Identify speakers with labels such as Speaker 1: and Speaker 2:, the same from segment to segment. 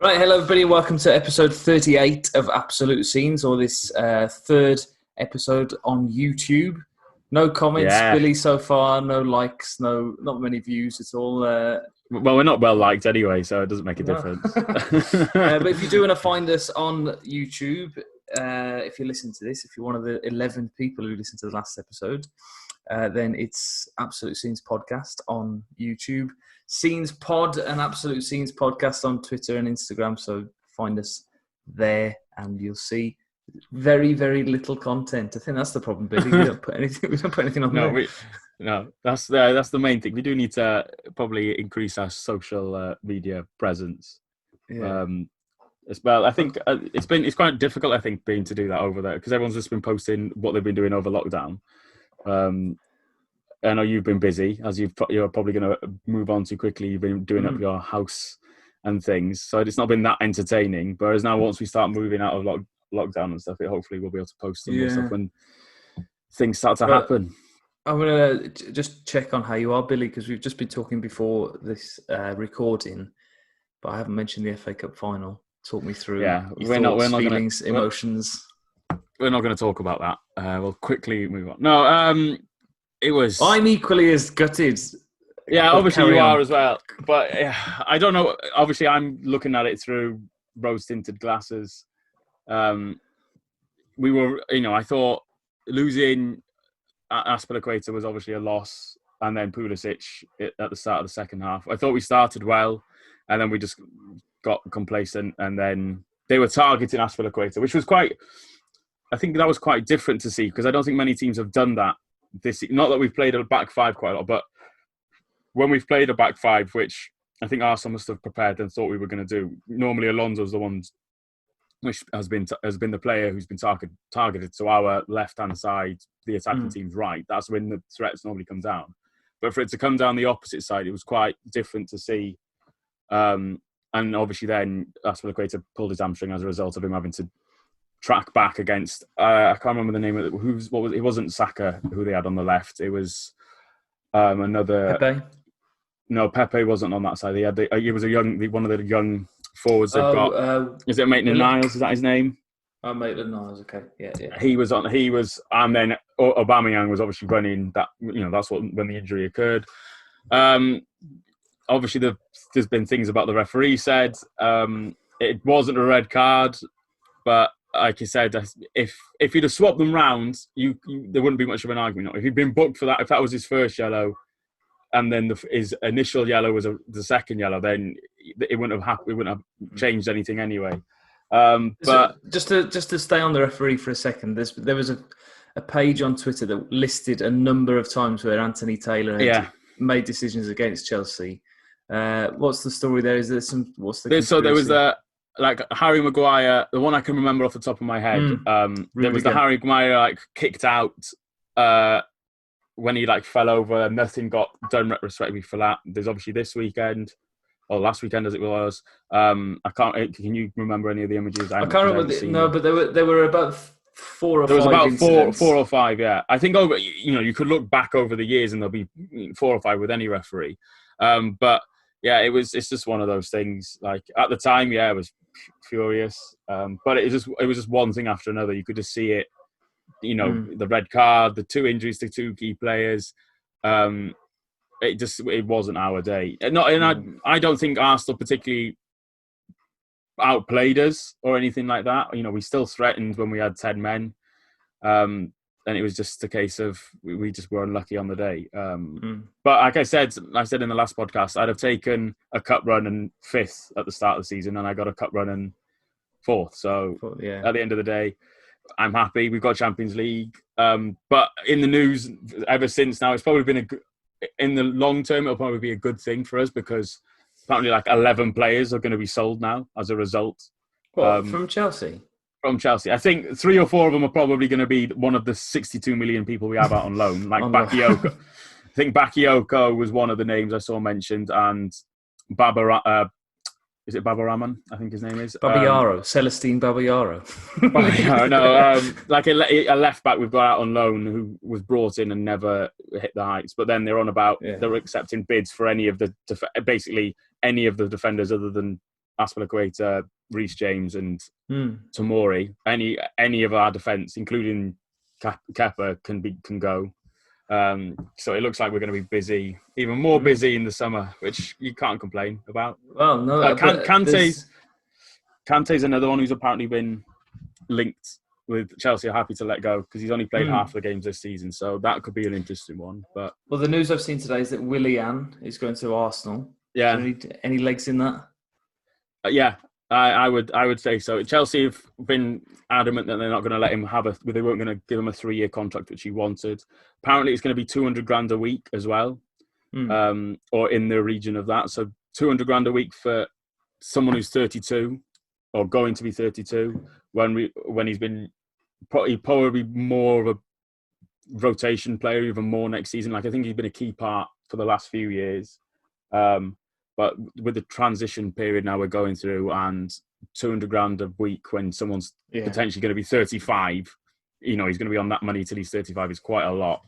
Speaker 1: Right, hello everybody, welcome to episode 38 of Absolute Scenes, or this third episode on YouTube. No comments,
Speaker 2: Yeah.
Speaker 1: Billy, so far, no likes, not many views at all.
Speaker 2: Well, we're not well liked anyway, so it doesn't make a
Speaker 1: No.
Speaker 2: difference.
Speaker 1: But if you do want to find us on YouTube, if you listen to this, if you're one of the 11 people who listened to the last episode, then it's Absolute Scenes Podcast on YouTube. Scenes Pod and Absolute Scenes Podcast on Twitter and Instagram. So find us there and you'll see very, very little content. I think that's the problem, Billy. We don't put anything on there.
Speaker 2: No, that's the main thing. We do need to probably increase our social media presence.
Speaker 1: Yeah.
Speaker 2: As well, I think it's quite difficult. I think being to do that over there because everyone's just been posting what they've been doing over lockdown. I know you've been busy, as you're probably going to move on to quickly. You've been doing up your house and things, so it's not been that entertaining. Whereas now, once we start moving out of lockdown and stuff, hopefully we'll be able to post some more stuff when things start to happen.
Speaker 1: I'm going to just check on how you are, Billy, because we've just been talking before this recording, but I haven't mentioned the FA Cup final. Talk me through your thoughts, feelings, emotions.
Speaker 2: We're not going to talk about that. We'll quickly move on. No, it was...
Speaker 1: I'm equally as gutted.
Speaker 2: Yeah, obviously you are as well. But I don't know. Obviously, I'm looking at it through rose-tinted glasses. I thought losing Azpilicueta was obviously a loss, and then Pulisic at the start of the second half. I thought we started well, and then we just got complacent, and then they were targeting Azpilicueta, which was I think that was quite different to see, because I don't think many teams have done that. Not that we've played a back five quite a lot, but when we've played a back five, which I think Arsenal must have prepared and thought we were going to do, normally Alonso's the one which has been the player who's been targeted to our left-hand side, the attacking team's right. That's when the threats normally come down. But for it to come down the opposite side, it was quite different to see. And obviously then Azpilicueta pulled his hamstring as a result of him having to track back against, I can't remember the name of it. It wasn't Saka who they had on the left. It was another...
Speaker 1: Pepe?
Speaker 2: No, Pepe wasn't on that side. He was one of the young forwards they've got. Is it Maitland-Niles? Is that his name?
Speaker 1: Oh, Maitland-Niles. Okay, yeah.
Speaker 2: He was, and then Aubameyang was obviously running that. That's when the injury occurred. Obviously, there's been things about the referee said. It wasn't a red card, but like you said, if you'd have swapped them round, there wouldn't be much of an argument. If he'd been booked for that, if that was his first yellow, and then his initial yellow was the second yellow, then it wouldn't have happened. It wouldn't have changed anything anyway. But
Speaker 1: just to stay on the referee for a second, there was a page on Twitter that listed a number of times where Anthony Taylor had made decisions against Chelsea. What's the story there? Is there some? What's the conspiracy?
Speaker 2: So there was Harry Maguire, the one I can remember off the top of my head. There was the Harry Maguire kicked out when he fell over. Nothing got done retrospectively for that. There's obviously this weekend, or last weekend as it was. I can't. Can you remember any of the images?
Speaker 1: I can't remember. But there were about 4 or 5.
Speaker 2: There was about
Speaker 1: incidents.
Speaker 2: four or five. Yeah, I think over. You could look back over the years and there'll be 4 or 5 with any referee. But yeah, it's just one of those things. At the time, I was furious. But it was just one thing after another. You could just see it. The red card, the 2 injuries to 2 key players. It wasn't our day. I don't think Arsenal particularly outplayed us or anything like that. We still threatened when we had 10 men. And it was just a case of we just were unlucky on the day. But like I said in the last podcast, I'd have taken a cup run and 5th at the start of the season, and I got a cup run and 4th. So at the end of the day, I'm happy. We've got Champions League. But in the news ever since now, it's probably been in the long term, it'll probably be a good thing for us, because apparently 11 players are going to be sold now as a result.
Speaker 1: From Chelsea?
Speaker 2: From Chelsea. I think 3 or 4 of them are probably going to be one of the 62 million people we have out on loan, Bakayoko. I think Bakayoko was one of the names I saw mentioned, and is it Babarahman? I think his name is.
Speaker 1: Babayaro. Celestine Babayaro.
Speaker 2: A left back we've got out on loan who was brought in and never hit the heights. But then they're on about they're accepting bids for any of the defenders other than Aspilicueta, Reece James, and Tomori. Any of our defence, including Kepa, can go. So it looks like we're going to be busy, even more busy in the summer, which you can't complain about.
Speaker 1: Well, no,
Speaker 2: Kante's another one who's apparently been linked with Chelsea. Are happy to let go because he's only played half the games this season, so that could be an interesting one. But
Speaker 1: the news I've seen today is that Willian is going to Arsenal.
Speaker 2: Yeah,
Speaker 1: any legs in that?
Speaker 2: Yeah, I would say so. Chelsea have been adamant that they're not going to let him they weren't going to give him a 3-year contract, which he wanted. Apparently, it's going to be 200 grand a week as well, or in the region of that. So 200 grand a week for someone who's 32 or going to be 32 when he's been probably more of a rotation player, even more next season. Like I think he's been a key part for the last few years. But with the transition period now we're going through and 200 grand a week when someone's potentially going to be 35, he's going to be on that money till he's 35 is quite a lot.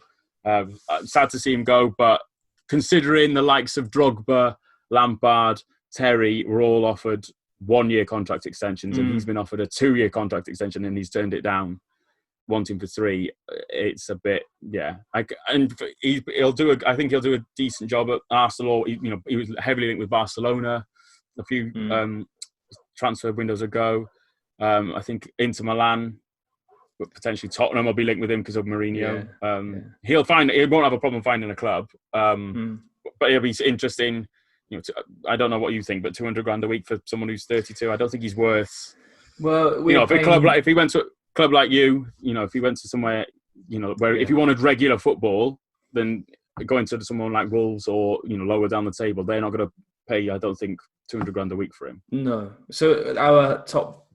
Speaker 2: Sad to see him go, but considering the likes of Drogba, Lampard, Terry were all offered 1-year contract extensions and he's been offered a 2-year contract extension and he's turned it down, wanting for 3, it's a bit, I think he'll do a decent job at Arsenal. He was heavily linked with Barcelona a few transfer windows ago. I think Inter Milan, but potentially Tottenham will be linked with him because of Mourinho. He won't have a problem finding a club, but it'll be interesting. I don't know what you think, but 200 grand a week for someone who's 32, I don't think he's worth.
Speaker 1: Well,
Speaker 2: if he went to club like if he went to somewhere, where if you wanted regular football, then going to someone like Wolves or, lower down the table, they're not going to pay, I don't think, 200 grand a week for him.
Speaker 1: No. So our top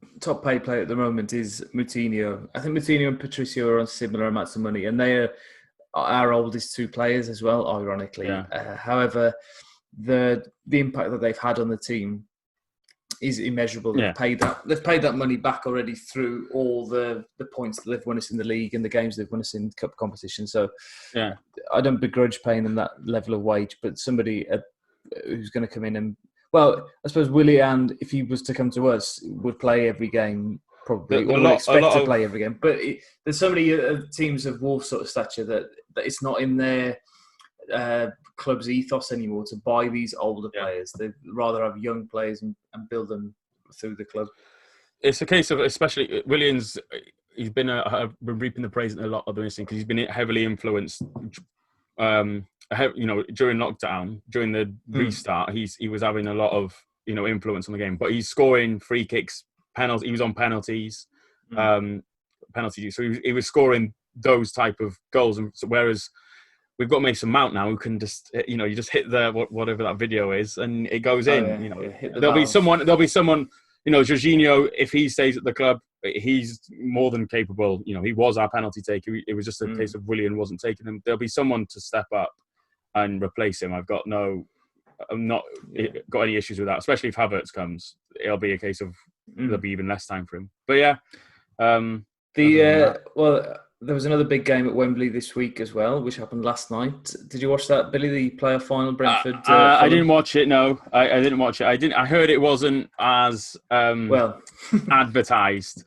Speaker 1: paid player at the moment is Moutinho. I think Moutinho and Patricio are on similar amounts of money, and they are our oldest 2 players as well, ironically. Yeah. However, the impact that they've had on the team is immeasurable. They've paid that money back already through all the points that they've won us in the league and the games they've won us in cup competition. So I don't begrudge paying them that level of wage, but somebody who's going to come in and, well, I suppose Willian, if he was to come to us, would play every game probably, or would expect to play every game. But there's so many teams of Wolves sort of stature that it's not in their club's ethos anymore to buy these older players. They'd rather have young players and build them through the club.
Speaker 2: It's a case of, especially Williams, he's been reaping the praise a lot of the missing because he's been heavily influenced. During lockdown, during the restart, he was having a lot of influence on the game. But he's scoring free kicks, penalties. He was on penalties, penalties. So he was scoring those type of goals. And so, whereas we've got Mason Mount now who can just, you just hit whatever that video is and it goes in. There'll be someone, Jorginho, if he stays at the club, he's more than capable. He was our penalty taker. It was just a case of Willian wasn't taking him. There'll be someone to step up and replace him. I'm not got any issues with that, especially if Havertz comes. It'll be a case of there'll be even less time for him. But
Speaker 1: there was another big game at Wembley this week as well, which happened last night. Did you watch that, Billy? The playoff final, Brentford.
Speaker 2: I didn't watch it. No, I didn't watch it. I heard it wasn't as advertised.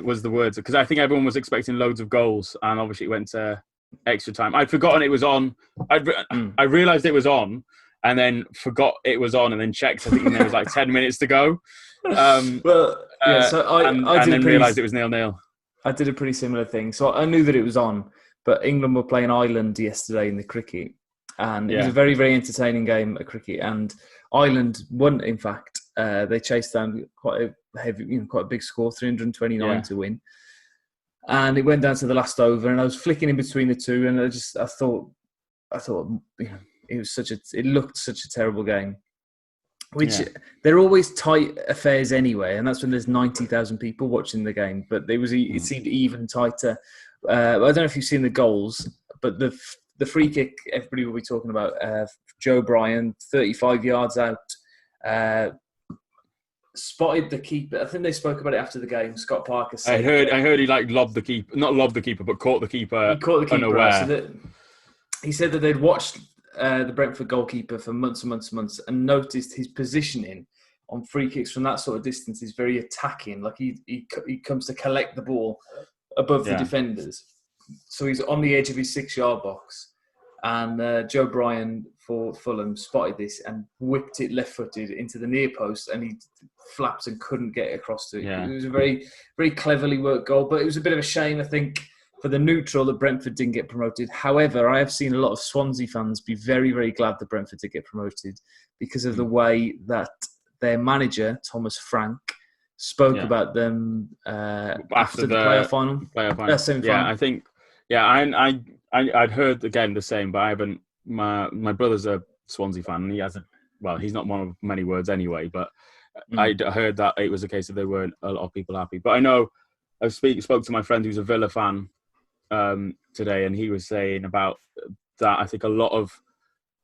Speaker 2: Was the words, because I think everyone was expecting loads of goals, and obviously it went to extra time. I'd forgotten it was on. I realised it was on, and then forgot it was on, and then checked. I think there was like 10 minutes to go. I didn't realise it was 0-0.
Speaker 1: I did a pretty similar thing. So I knew that it was on, but England were playing Ireland yesterday in the cricket. And it was a very, very entertaining game of cricket. And Ireland won, in fact. They chased down quite a heavy, quite a big score, 329 to win. And it went down to the last over. And I was flicking in between the two. And I thought, it looked such a terrible game. They're always tight affairs anyway, and that's when there's 90,000 people watching the game. But it seemed even tighter. I don't know if you've seen the goals, but the free kick everybody will be talking about. Joe Bryan, 35 yards out, spotted the keeper. I think they spoke about it after the game. Scott Parker said,
Speaker 2: I heard he lobbed the keeper, not lobbed the keeper, but caught the keeper.
Speaker 1: He caught the keeper
Speaker 2: unaware.
Speaker 1: So he said that they'd watched the Brentford goalkeeper for months and months and months and noticed his positioning on free kicks from that sort of distance is very attacking. Like he comes to collect the ball above the defenders. So he's on the edge of his 6-yard box. And Joe Bryan for Fulham spotted this and whipped it left-footed into the near post, and he flapped and couldn't get across to it.
Speaker 2: Yeah.
Speaker 1: It was a very, very cleverly worked goal, but it was a bit of a shame, I think, for the neutral that Brentford didn't get promoted. However, I have seen a lot of Swansea fans be very, very glad that Brentford did get promoted because of the way that their manager, Thomas Frank, spoke about them after the playoff final.
Speaker 2: Yeah, I think. Yeah, I'd heard again the same, but I haven't. My brother's a Swansea fan, and he hasn't. Well, he's not one of many words anyway. But I heard that it was a case of there weren't a lot of people happy. But I know I spoke to my friend who's a Villa fan today, and he was saying about that. I think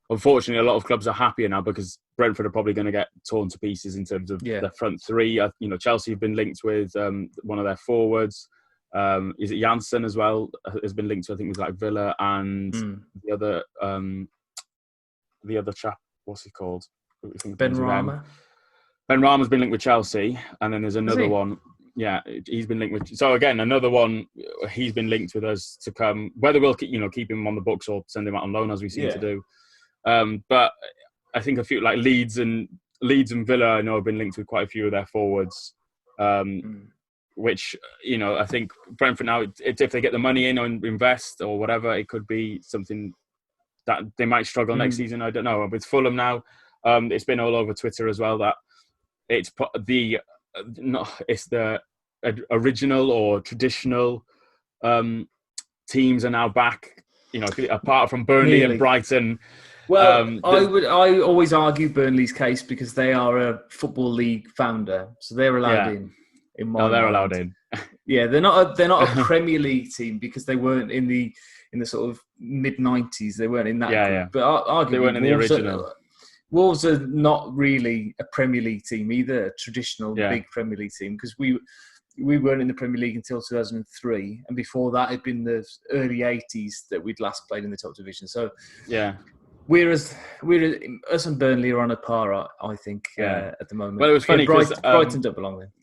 Speaker 2: unfortunately, a lot of clubs are happier now because Brentford are probably going to get torn to pieces in terms of their front three. Chelsea have been linked with one of their forwards. Is it Janssen as well? Has been linked to, I think, with like Villa and the other chap. What's he called?
Speaker 1: Benrahma.
Speaker 2: Benrahma's been linked with Chelsea, and then there's another one. Yeah, he's been linked with. So again, another one. He's been linked with us to come. Whether we'll keep him on the books or send him out on loan, as we seem to do. But I think a few like Leeds and Villa, I know, have been linked with quite a few of their forwards. Which, I think Brentford now, if they get the money in and invest or whatever, it could be something that they might struggle next season. I don't know. With Fulham now, it's been all over Twitter as well that it's the original or traditional teams are now back. Apart from Burnley and Brighton.
Speaker 1: Well, I always argue Burnley's case because they are a football league founder, so they're allowed in.
Speaker 2: They're allowed in.
Speaker 1: Yeah, they're not a Premier League team because they weren't in the sort of mid-90s. They weren't in that group. But arguably,
Speaker 2: they weren't in the original.
Speaker 1: Wolves are not really a Premier League team either, a traditional big Premier League team, because we weren't in the Premier League until 2003, and before that it'd been the early 80s that we'd last played in the top division. So us and Burnley are on a par, I think, at the moment.
Speaker 2: Well, it was funny because
Speaker 1: Brighton don't belong there.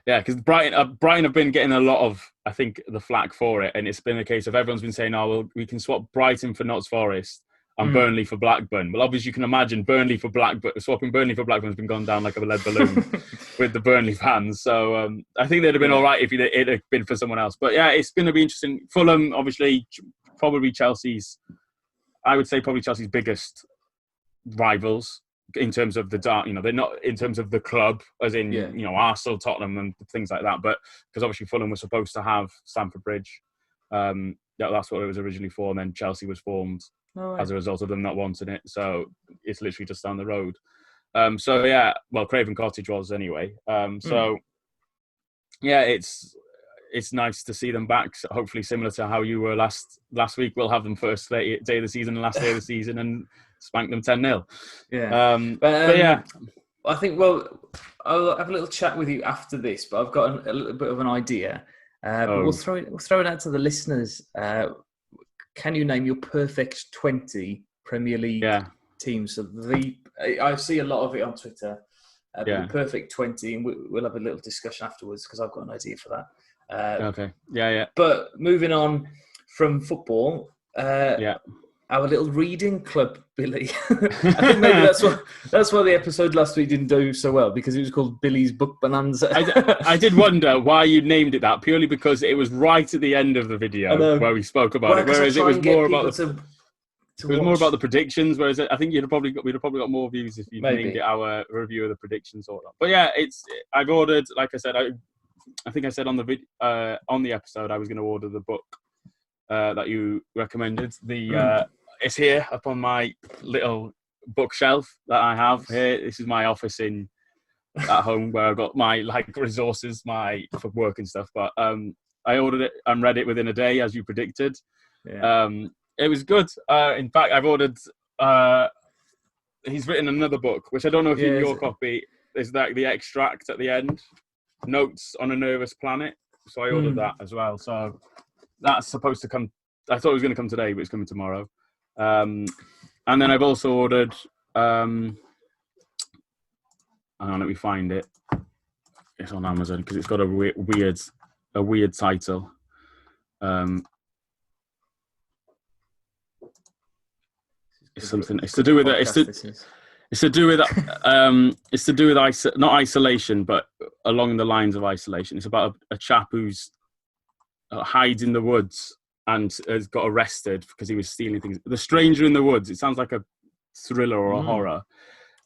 Speaker 2: Yeah, because Brighton have been getting a lot of, I think, the flack for it, and it's been a case of everyone's been saying, "Oh, well, we can swap Brighton for Notts Forest and Burnley for Blackburn." Well, obviously, you can imagine swapping Burnley for Blackburn has been gone down like a lead balloon with the Burnley fans. So I think they'd have been all right if it had been for someone else. But yeah, it's going to be interesting. Fulham, obviously, probably Chelsea's biggest rivals. In terms of they're not in terms of the club, as in Arsenal, Tottenham, and things like that. But because obviously Fulham was supposed to have Stamford Bridge, that's what it was originally for, and then Chelsea was formed as a result of them not wanting it. So it's literally just down the road. Craven Cottage was anyway. It's nice to see them back. So hopefully, similar to how you were last week, we'll have them first day of the season and last day of the season and spank them 10-0.
Speaker 1: Yeah. I think, I'll have a little chat with you after this, but I've got a little bit of an idea. But we'll throw it out to the listeners. Can you name your perfect 20 Premier League teams? So I see a lot of it on Twitter. The perfect 20, and we'll have a little discussion afterwards because I've got an idea for that.
Speaker 2: Okay. Yeah.
Speaker 1: But moving on from football, our little reading club, Billy. I think maybe that's why the episode last week didn't do so well, because it was called Billy's Book Bonanza.
Speaker 2: I did wonder why you named it that, purely because it was right at the end of the video where we spoke about it, whereas it was more about more about the predictions. Whereas I think we'd have probably got more views if you named it our review of the predictions or not. But yeah, I've ordered, like I said, I think I said on the episode I was going to order the book that you recommended. It's here up on my little bookshelf that I have here. This is my office at home where I've got my resources, for work and stuff. But I ordered it and read it within a day, as you predicted. Yeah. It was good. In fact, I've ordered. He's written another book, which I don't know if in your copy is that the extract at the end. Notes on a Nervous Planet. So I ordered that as well. So that's supposed to come. I thought it was going to come today, but it's coming tomorrow. And then I've also ordered hang on, let me find it. It's on Amazon because it's got a weird title. It's something. It's to do with it's to do with not isolation, but along the lines of isolation. It's about a chap who's hides in the woods and has got arrested because he was stealing things. The Stranger in the Woods. It sounds like a thriller or a horror,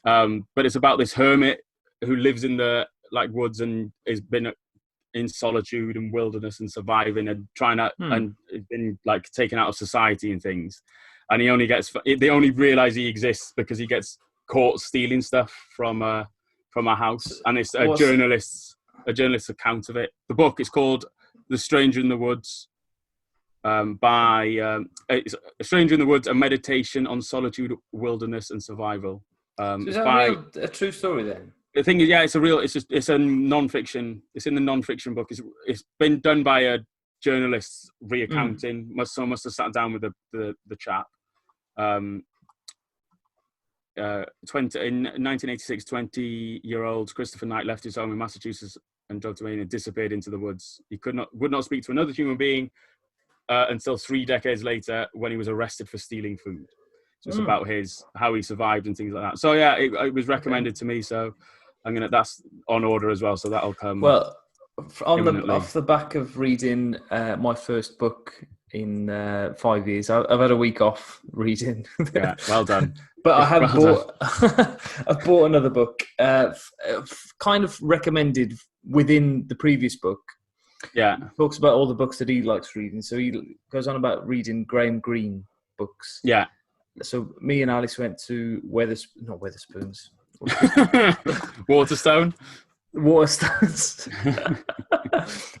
Speaker 2: but it's about this hermit who lives in the woods and has been in solitude and wilderness and surviving and trying to and been taken out of society and things. And they only realize he exists because he gets caught stealing stuff from a house, and it's a journalist's account of it. The book is called The Stranger in the Woods, it's A Stranger in the Woods: A Meditation on Solitude, Wilderness, and Survival.
Speaker 1: So is that a true story then?
Speaker 2: The thing is, yeah, it's a non-fiction. It's in the non-fiction book. It's been done by a journalist recounting. Must have sat down with the chap. In 1986, 20-year-old Christopher Knight left his home in Massachusetts and drove to Maine and disappeared into the woods. He would not speak to another human being until 3 decades later, when he was arrested for stealing food. So it's about how he survived and things like that. So yeah, it was recommended to me. So that's on order as well. So that'll come.
Speaker 1: Well, off the back of reading my first book in 5 years, I've had a week off reading.
Speaker 2: Yeah, well done.
Speaker 1: But I have I've bought another book, kind of recommended within the previous book.
Speaker 2: Yeah,
Speaker 1: he talks about all the books that he likes reading. So he goes on about reading Graham Greene books.
Speaker 2: Yeah.
Speaker 1: So me and Alice went to Waterstones.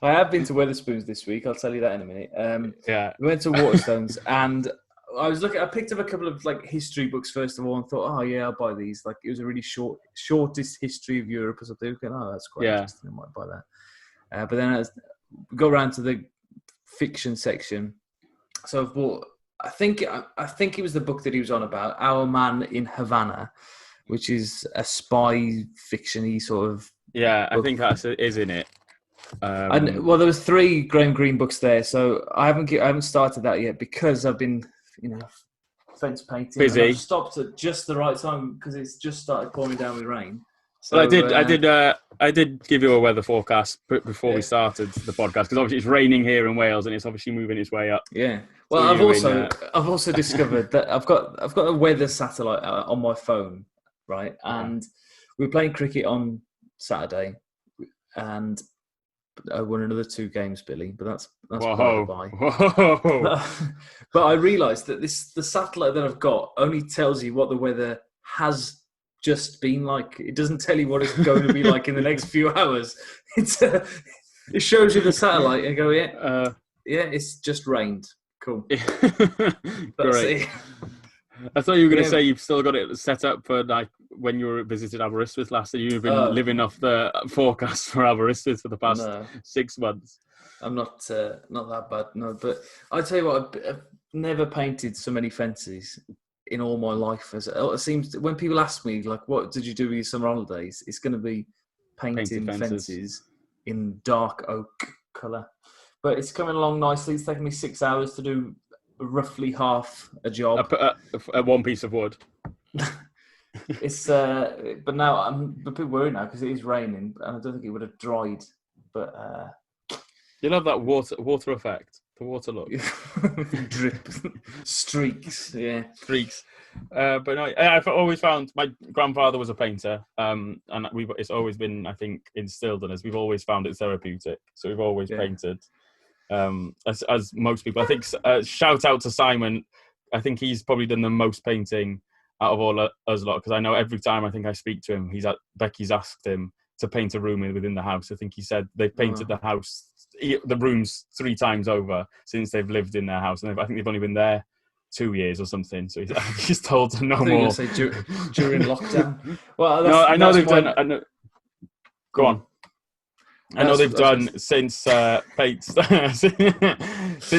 Speaker 1: I have been to Wetherspoons this week. I'll tell you that in a minute. We went to Waterstones, and I picked up a couple of history books first of all, and thought, oh yeah, I'll buy these. It was a really shortest history of Europe or something. Oh, that's quite interesting. I might buy that. But then as we got around to the fiction section, so I've bought. I think it was the book that he was on about, Our Man in Havana, which is a spy fiction-y sort of.
Speaker 2: Yeah, book. I think that is in it.
Speaker 1: There was 3 Graham Greene books there, so I haven't started that yet because I've been, fence painting.
Speaker 2: Busy.
Speaker 1: I've stopped at just the right time because it's just started pouring down with rain. So
Speaker 2: I did give you a weather forecast before we started the podcast because obviously it's raining here in Wales and it's obviously moving its way up.
Speaker 1: Yeah. Well, I've also discovered that I've got a weather satellite on my phone, right? And we were playing cricket on Saturday, and I won another 2 games, Billy. But that's by the by.
Speaker 2: Whoa.
Speaker 1: But I realised that the satellite that I've got only tells you what the weather has just been like. It doesn't tell you what it's going to be like in the next few hours. It shows you the satellite and go, it's just rained. Cool.
Speaker 2: Great. I thought you were going to say you've still got it set up for when you visited Aberystwyth last year. You've been living off the forecast for Aberystwyth for the past 6 months.
Speaker 1: I'm not that bad, no. But I tell you what, I've never painted so many fences in all my life. As it seems, when people ask me what did you do with your summer holidays, it's going to be painting fences in dark oak colour. But it's coming along nicely. It's taken me 6 hours to do roughly half a job.
Speaker 2: At one piece of wood.
Speaker 1: It's but now I'm a bit worried now because it is raining and I don't think it would have dried. But
Speaker 2: you love that water effect, the water look.
Speaker 1: Drip, streaks, yeah,
Speaker 2: streaks. But no, I've always found my grandfather was a painter, and it's always been, I think, instilled in us. We've always found it therapeutic, so we've always painted. As most people, I think. Shout out to Simon. I think he's probably done the most painting out of all us lot, because I know every time I think I speak to him, Becky's asked him to paint a room within the house. I think he said they've painted the house, the rooms 3 times over since they've lived in their house, and I think they've only been there 2 years or something. So he's told to no more.
Speaker 1: Say during lockdown.
Speaker 2: Well, I know they've done. Go on. I know they've done since since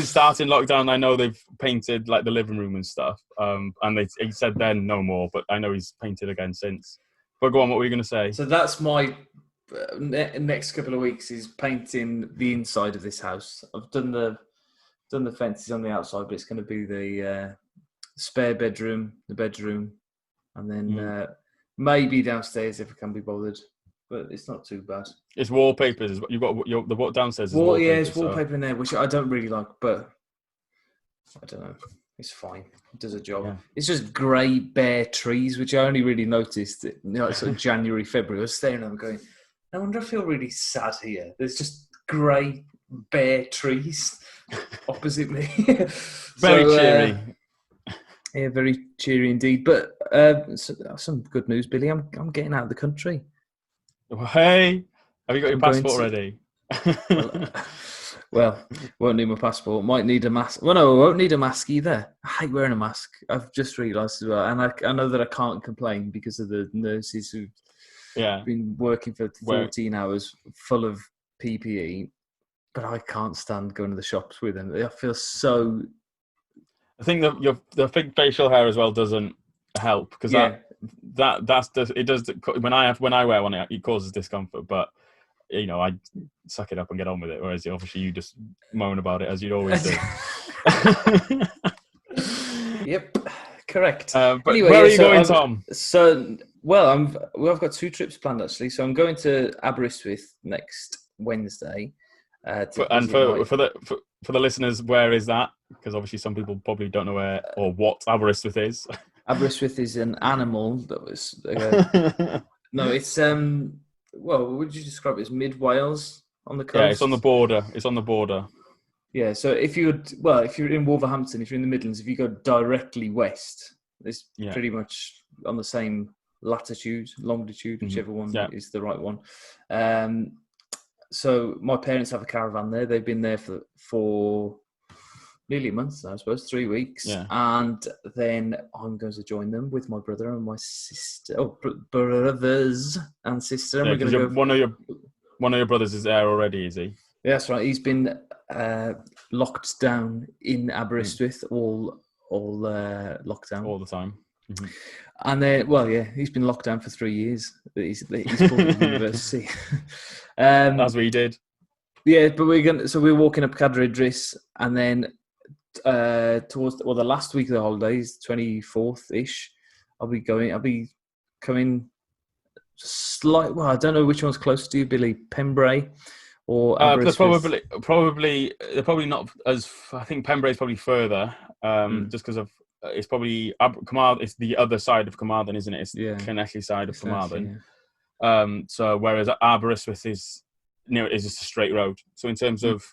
Speaker 2: starting lockdown. I know they've painted the living room and stuff. And he said then no more, but I know he's painted again since. But go on, what were you going to say?
Speaker 1: So that's my next couple of weeks is painting the inside of this house. I've done the fences on the outside, but it's going to be the spare bedroom, the bedroom, and then maybe downstairs if I can be bothered. But it's not too bad.
Speaker 2: It's wallpapers. You've got the what downstairs is
Speaker 1: wallpaper.
Speaker 2: wallpaper.
Speaker 1: Yeah, it's wallpaper in there, which I don't really like, but I don't know. It's fine. It does a job.
Speaker 2: Yeah.
Speaker 1: It's just grey, bare trees, which I only really noticed, sort of January, February. I was staring at them going, no wonder I feel really sad here. There's just grey, bare trees opposite me.
Speaker 2: Very cheery.
Speaker 1: Yeah, very cheery indeed. But some good news, Billy. I'm getting out of the country.
Speaker 2: Hey, have you got your passport ready?
Speaker 1: Well, won't need my passport. Might need a mask. Well, no, I won't need a mask either. I hate wearing a mask. I've just realised as well. And I know that I can't complain because of the nurses who've been working for 14 hours full of PPE. But I can't stand going to the shops with them. I feel so...
Speaker 2: I think that the thick facial hair as well doesn't help because it does when I wear one it causes discomfort, but I suck it up and get on with it, whereas obviously you just moan about it as you'd always do.
Speaker 1: Yep, correct.
Speaker 2: But anyway, where are you going, Tom?
Speaker 1: So I've got 2 trips planned actually. So I'm going to Aberystwyth next Wednesday.
Speaker 2: For the listeners, where is that? Because obviously some people probably don't know where or what Aberystwyth is.
Speaker 1: Aberystwyth is an animal that was no, it's what would you describe it as? Mid Wales on the coast?
Speaker 2: Yeah, it's on the border. It's on the border.
Speaker 1: Yeah, so if you're in Wolverhampton, if you're in the Midlands, if you go directly west, it's pretty much on the same latitude, longitude, whichever one is the right one. So my parents have a caravan there. They've been there for nearly a month now, I suppose, 3 weeks.
Speaker 2: Yeah.
Speaker 1: And then I'm going to join them with my brother and my sister. Oh, brothers and sister. And we're going to go.
Speaker 2: One of your brothers is there already, is he?
Speaker 1: Yeah, that's right. He's been locked down in Aberystwyth, all lockdown.
Speaker 2: All the time. Mm-hmm.
Speaker 1: And then, he's been locked down for 3 years. He's called at university.
Speaker 2: As we did.
Speaker 1: Yeah, but we're walking up Cadair Idris, and then towards the last week of the holidays, 24th-ish, I'll be coming slight. Well, I don't know which one's close to you, Billy. Pembrey or Aberystwyth?
Speaker 2: Probably they're probably not as. I think Pembrey is probably further, just because of. It's probably Carmarthen. It's the other side of Carmarthen, isn't it? It's the Llanelli side of Carmarthen. Yeah. So whereas Aberystwyth is just a straight road. So in terms of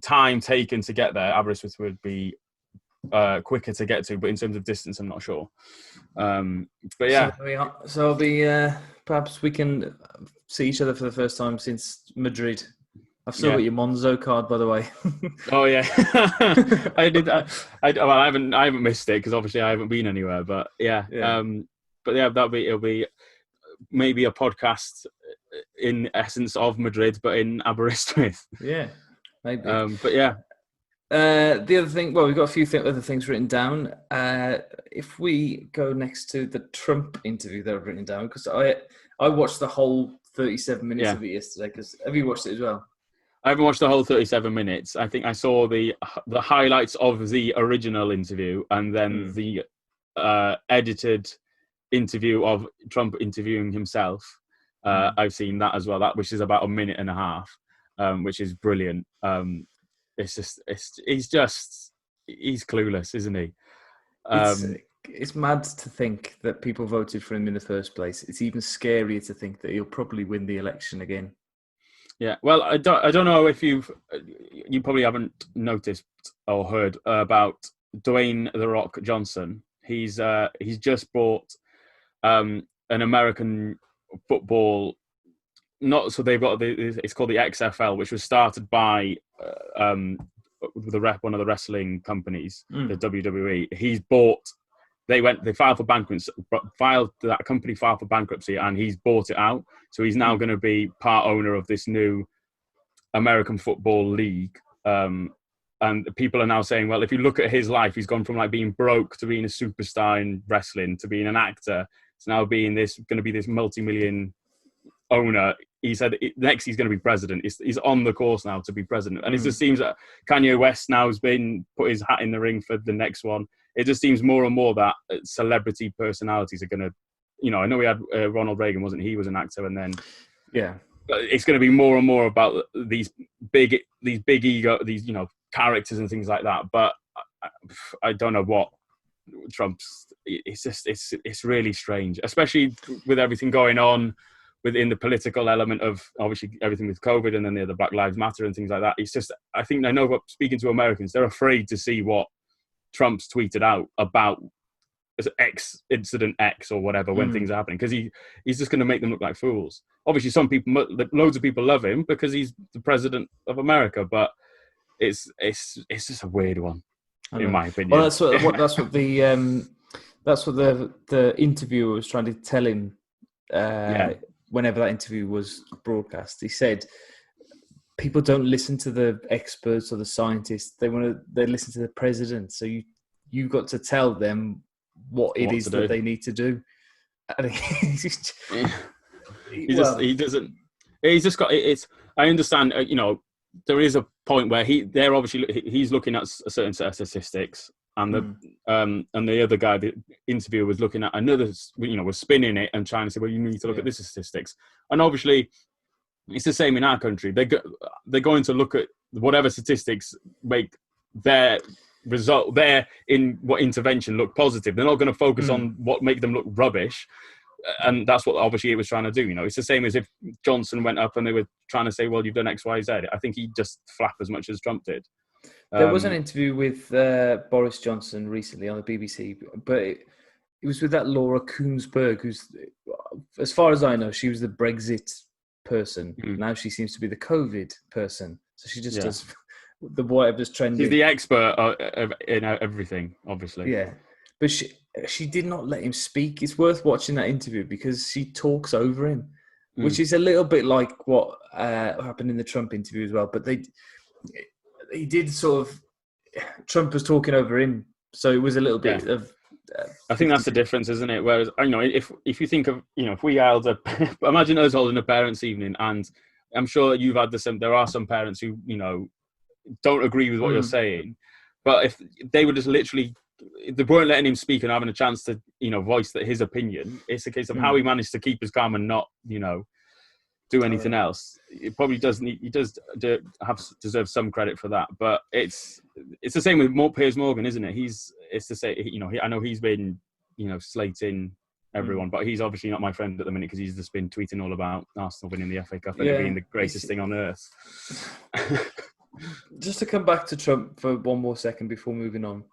Speaker 2: time taken to get there, Aberystwyth would be quicker to get to. But in terms of distance, I'm not sure. But yeah.
Speaker 1: So I'll be. Perhaps we can see each other for the first time since Madrid. I've still got your Monzo card, by the way.
Speaker 2: Oh yeah, I did. I haven't missed it because obviously I haven't been anywhere. But yeah. It'll be maybe a podcast in essence of Madrid, but in Aberystwyth.
Speaker 1: Yeah, maybe.
Speaker 2: But yeah.
Speaker 1: The other thing, we've got a few other things written down. If we go next to the Trump interview that I've written down, because I watched the whole 37 minutes of it yesterday. Because have you watched it as well?
Speaker 2: I haven't watched the whole 37 minutes. I think I saw the highlights of the original interview and then the edited interview of Trump interviewing himself. I've seen that as well. Which is about a minute and a half, which is brilliant. He's clueless, isn't he?
Speaker 1: It's mad to think that people voted for him in the first place. It's even scarier to think that he'll probably win the election again.
Speaker 2: Yeah, well, I don't know if you probably haven't noticed or heard about Dwayne "The Rock" Johnson. He's just bought an American football. They've got it's called the XFL, which was started by one of the wrestling companies, the WWE. They filed for bankruptcy. That company filed for bankruptcy, and he's bought it out. So he's now going to be part owner of this new American Football League. And people are now saying, well, if you look at his life, he's gone from being broke to being a superstar in wrestling to being an actor It's now going to be this multi-million owner. He said next he's going to be president. He's on the course now to be president. And it just seems that Kanye West now has put his hat in the ring for the next one. It just seems more and more that celebrity personalities are going to, I know we had Ronald Reagan, wasn't he? He was an actor, and then it's going to be more and more about these big ego, these characters and things like that. But I don't know what Trump's. It's really strange, especially with everything going on within the political element of obviously everything with COVID and then the other Black Lives Matter and things like that. It's just, I know what, speaking to Americans, they're afraid to see what Trump's tweeted out about X incident X or whatever when things are happening, because he's just going to make them look like fools. Obviously, loads of people love him because he's the president of America, but it's just a weird one, in my opinion.
Speaker 1: Well, that's what the interviewer was trying to tell him. Whenever that interview was broadcast, he said people don't listen to the experts or the scientists. They listen to the president. So you got to tell them what it is that they need to do. And I understand, there is a point where he's looking at a certain set of statistics, and the other guy, the interviewer, was looking at another, was spinning it and trying to say, well, you need to look at this statistics. And obviously, it's the same in our country. They're going to look at whatever statistics make their result, their intervention look positive. They're not going to focus on what make them look rubbish. And that's what obviously it was trying to do. It's the same as if Johnson went up and they were trying to say, well, you've done X, Y, Z. I think he'd just flap as much as Trump did. There was an interview with Boris Johnson recently on the BBC, but it was with that Laura Kuenssberg, who's, as far as I know, she was the Brexit person. Now she seems to be the COVID person. So she just does the whatever's trending.
Speaker 2: She's the expert in everything, obviously.
Speaker 1: Yeah, but she did not let him speak. It's worth watching that interview because she talks over him, which is a little bit like what happened in the Trump interview as well. But he did sort of, Trump was talking over him, so it was a little bit of.
Speaker 2: I think that's the difference, isn't it? Whereas, if you think of, if we held imagine us holding a parents' evening, and I'm sure you've had there are some parents who, don't agree with what you're saying, but if they were just literally, they weren't letting him speak and having a chance to, voice his opinion, it's a case of how he managed to keep his calm and not, do anything else. It probably he does deserve some credit for that, but it's the same with Piers Morgan, isn't it? It's to say, I know he's been, slating everyone, but he's obviously not my friend at the minute because he's just been tweeting all about Arsenal winning the FA Cup and it being the greatest thing on earth.
Speaker 1: Just to come back to Trump for one more second before moving on,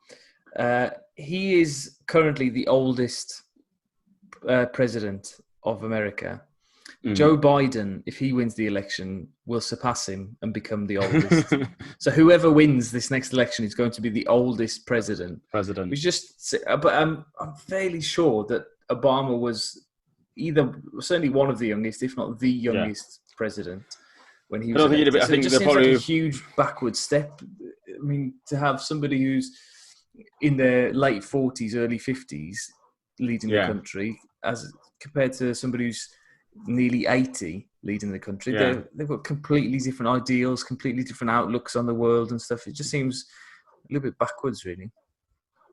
Speaker 1: he is currently the oldest president of America. Joe Biden, if he wins the election, will surpass him and become the oldest. So whoever wins this next election is going to be the oldest president. But I'm fairly sure that Obama was certainly one of the youngest, if not the youngest president when he was elected. I think it just seems like a huge backward step. I mean, to have somebody who's in their late 40s, early 50s leading the country, as compared to somebody who's nearly 80 leading the country. They've got completely different ideals, completely different outlooks on the world and stuff. It just seems a little bit backwards, really.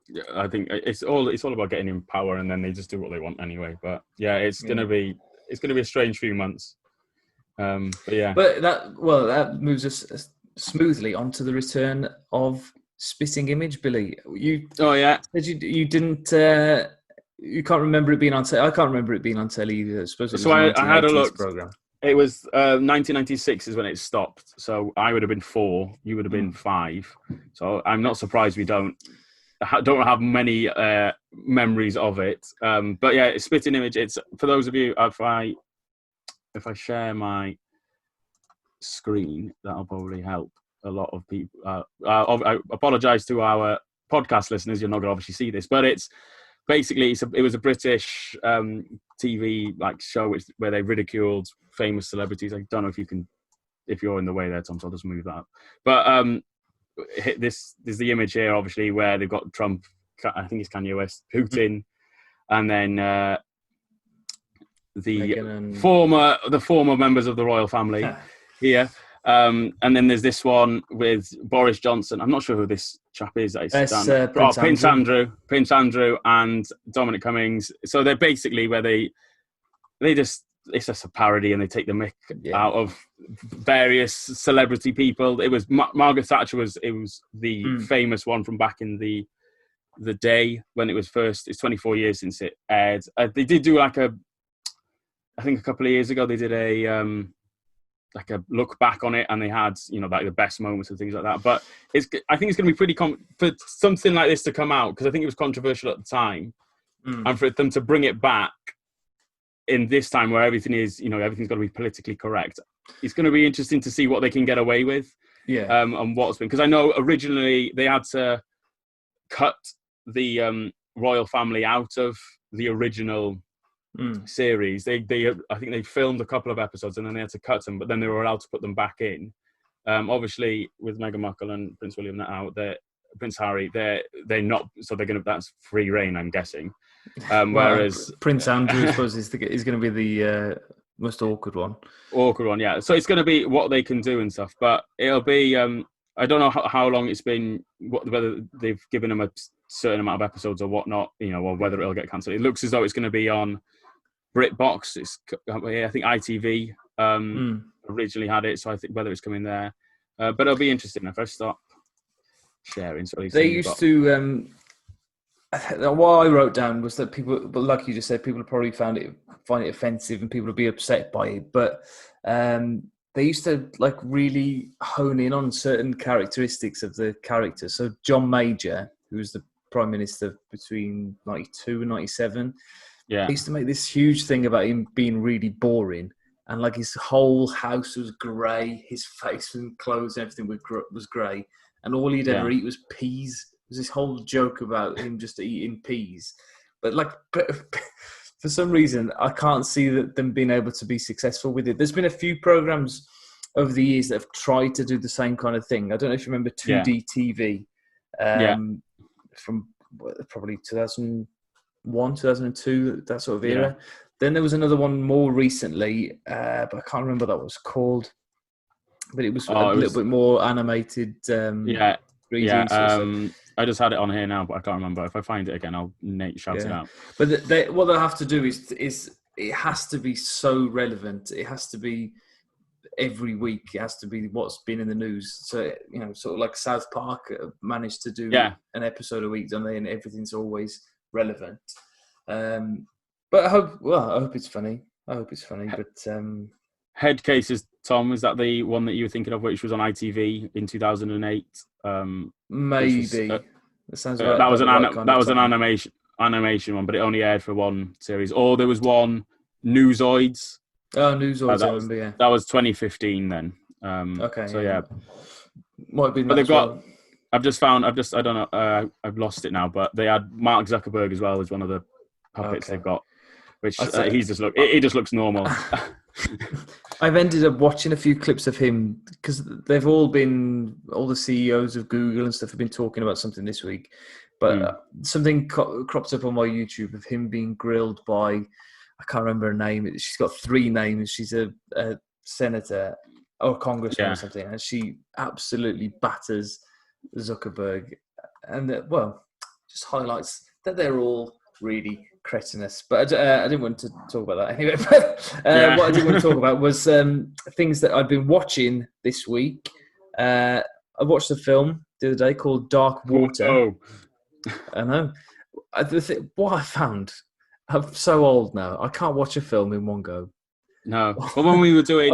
Speaker 2: Yeah, I think it's all about getting in power, and then they just do what they want anyway. But it's gonna be a strange few months. But that moves us smoothly onto the return of Spitting Image, Billy. You didn't. You can't remember it being on telly. I can't remember it being on telly either. I had a look. Program. It was 1996 is when it stopped. So I would have been 4. You would have been 5. So I'm not surprised we don't have many memories of it. But yeah, Spitting Image. It's for those of you. If I share my screen, that'll probably help a lot of people. I apologise to our podcast listeners. You're not going to obviously see this, but it's. Basically, it was a British TV show where they ridiculed famous celebrities. I don't know if you're in the way there, Tom, so I'll just move that up. But there's the image here, obviously, where they've got Trump, I think it's Kanye West, Putin, and then the
Speaker 1: Meghan and...
Speaker 2: former members of the royal family here. And then there's this one with Boris Johnson. I'm not sure who this chap is. Prince Andrew and Dominic Cummings. So they're basically where they just, it's just a parody, and they take the mick out of various celebrity people. It was Margaret Thatcher was the famous one from back in the day when it was first. It's 24 years since it aired. They did do I think a couple of years ago they did a look back on it, and they had like the best moments and things like that. But I think it's going to be pretty for something like this to come out, because I think it was controversial at the time, and for them to bring it back in this time where everything is everything's got to be politically correct. It's going to be interesting to see what they can get away with. And what's been, because I know originally they had to cut the royal family out of the original series. They I think they filmed a couple of episodes and then they had to cut them, but then they were allowed to put them back in. Obviously with Meghan Markle and Prince William now, Prince Harry, they're not, so they're gonna, that's free reign, I'm guessing. Whereas
Speaker 1: Prince Andrew, I suppose, is going to be the most awkward one.
Speaker 2: Yeah. So it's going to be what they can do and stuff, but it'll be. I don't know how long it's been, whether they've given them a certain amount of episodes or whatnot, or whether it'll get cancelled. It looks as though it's going to be on BritBox. I think ITV originally had it, so I think whether it's coming there. But it'll be interesting if I start sharing. So
Speaker 1: they used to. What I wrote down was that people, but like you just said, people probably find it offensive and people would be upset by it. But they used to really hone in on certain characteristics of the characters. So John Major, who was the Prime Minister between 92 and 97, they used to make this huge thing about him being really boring. And his whole house was grey, his face and clothes and everything was grey. And all he'd ever eat was peas. There's this whole joke about him just eating peas. But for some reason, I can't see them being able to be successful with it. There's been a few programs over the years that have tried to do the same kind of thing. I don't know if you remember 2D TV from probably 2001, 2002, that sort of era. Yeah. Then there was another one more recently, but I can't remember what that was called. But it was little bit more animated.
Speaker 2: I just had it on here now, but I can't remember. If I find it again, I'll shout it out.
Speaker 1: But what they'll have to do is it has to be so relevant. It has to be every week. It has to be what's been in the news. So sort of like South Park managed to do an episode a week, don't they? And everything's always relevant. But I hope it's funny. But
Speaker 2: Head Cases, Tom, is that the one that you were thinking of, which was on ITV in 2008?
Speaker 1: Maybe. That sounds right.
Speaker 2: That was an animation one, but it only aired for one series. Or there was one, Newzoids.
Speaker 1: Oh, Newzoids, I remember, yeah.
Speaker 2: That was 2015 then.
Speaker 1: Okay.
Speaker 2: So yeah.
Speaker 1: Might be.
Speaker 2: But they've got. I don't know. I've lost it now. But they had Mark Zuckerberg as well as one of the puppets they've got, which he just looks normal.
Speaker 1: I've ended up watching a few clips of him because they've all the CEOs of Google and stuff have been talking about something this week. But something cropped up on my YouTube of him being grilled by, I can't remember her name. She's got 3 names. She's a senator or a congressman or something. And she absolutely batters Zuckerberg. And just highlights that they're all really cretinous. But I didn't want to talk about that anyway. But what I did want to talk about was things that I've been watching this week. I watched a film the other day called Dark Water.
Speaker 2: Oh.
Speaker 1: I know. What I found, I'm so old now. I can't watch a film in one go.
Speaker 2: No. Well, when we were doing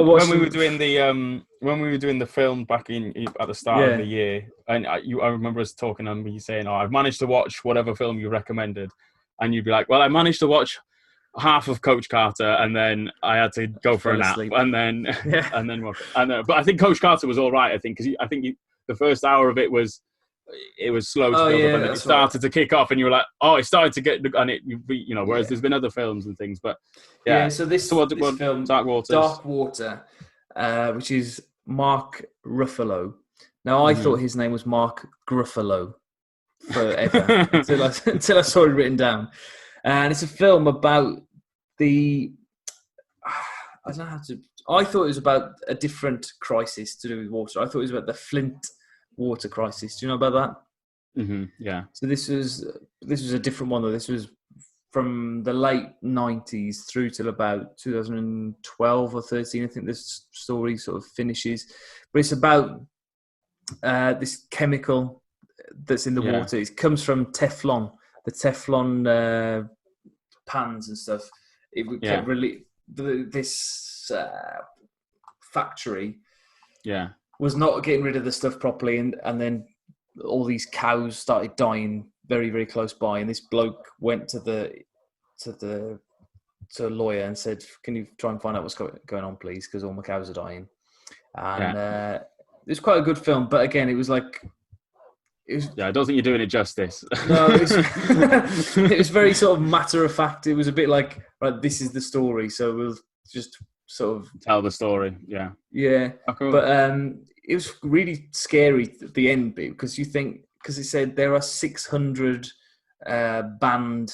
Speaker 2: the film back at the start of the year, and I remember us talking and me saying, "I've managed to watch whatever film you recommended," and you'd be like, "Well, I managed to watch half of Coach Carter, and then I had to go for a nap, and then but I think Coach Carter was all right. I think because the first hour of it was slow to build up, and then it started to kick off, and you were like, oh, it started to get, and it, whereas there's been other films and things, but
Speaker 1: so this film, Dark Water, which is Mark Ruffalo. Now I thought his name was Mark Gruffalo forever until I saw it written down, and it's a film about the I don't know how to. I thought it was about a different crisis to do with water. I thought it was about the Flint water crisis. Do you know about that?
Speaker 2: Yeah.
Speaker 1: So this was a different one though. This was from the late 90s through till about 2012 or 13. I think this story sort of finishes, but it's about this chemical that's in the water. It comes from Teflon, the Teflon pans and stuff. It kept this factory was not getting rid of the stuff properly, and then all these cows started dying very, very close by, and this bloke went to a lawyer and said, "Can you try and find out what's going on, please? Because all my cows are dying." And it was quite a good film, but again, it was like.
Speaker 2: I don't think you're doing it justice.
Speaker 1: No, it was very sort of matter of fact. It was a bit like, right, this is the story, so we'll just sort of
Speaker 2: tell the story. Yeah.
Speaker 1: Oh, cool. But it was really scary at the end bit because it said there are 600 banned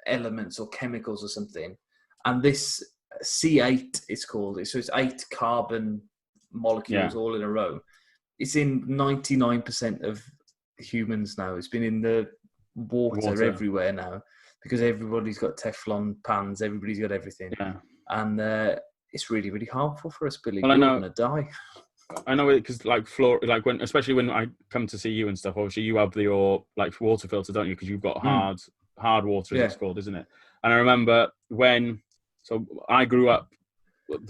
Speaker 1: elements or chemicals or something, and this C8 it's called. So it's 8 carbon molecules all in a row. It's in 99% of humans now. It's been in the water everywhere now because everybody's got Teflon pans, everybody's got everything, and it's really, really harmful for us, Billy. We're gonna die.
Speaker 2: I know it because especially when I come to see you and stuff. Obviously, you have your like water filter, don't you? Because you've got hard water, as it's called, isn't it? And I remember so I grew up. I had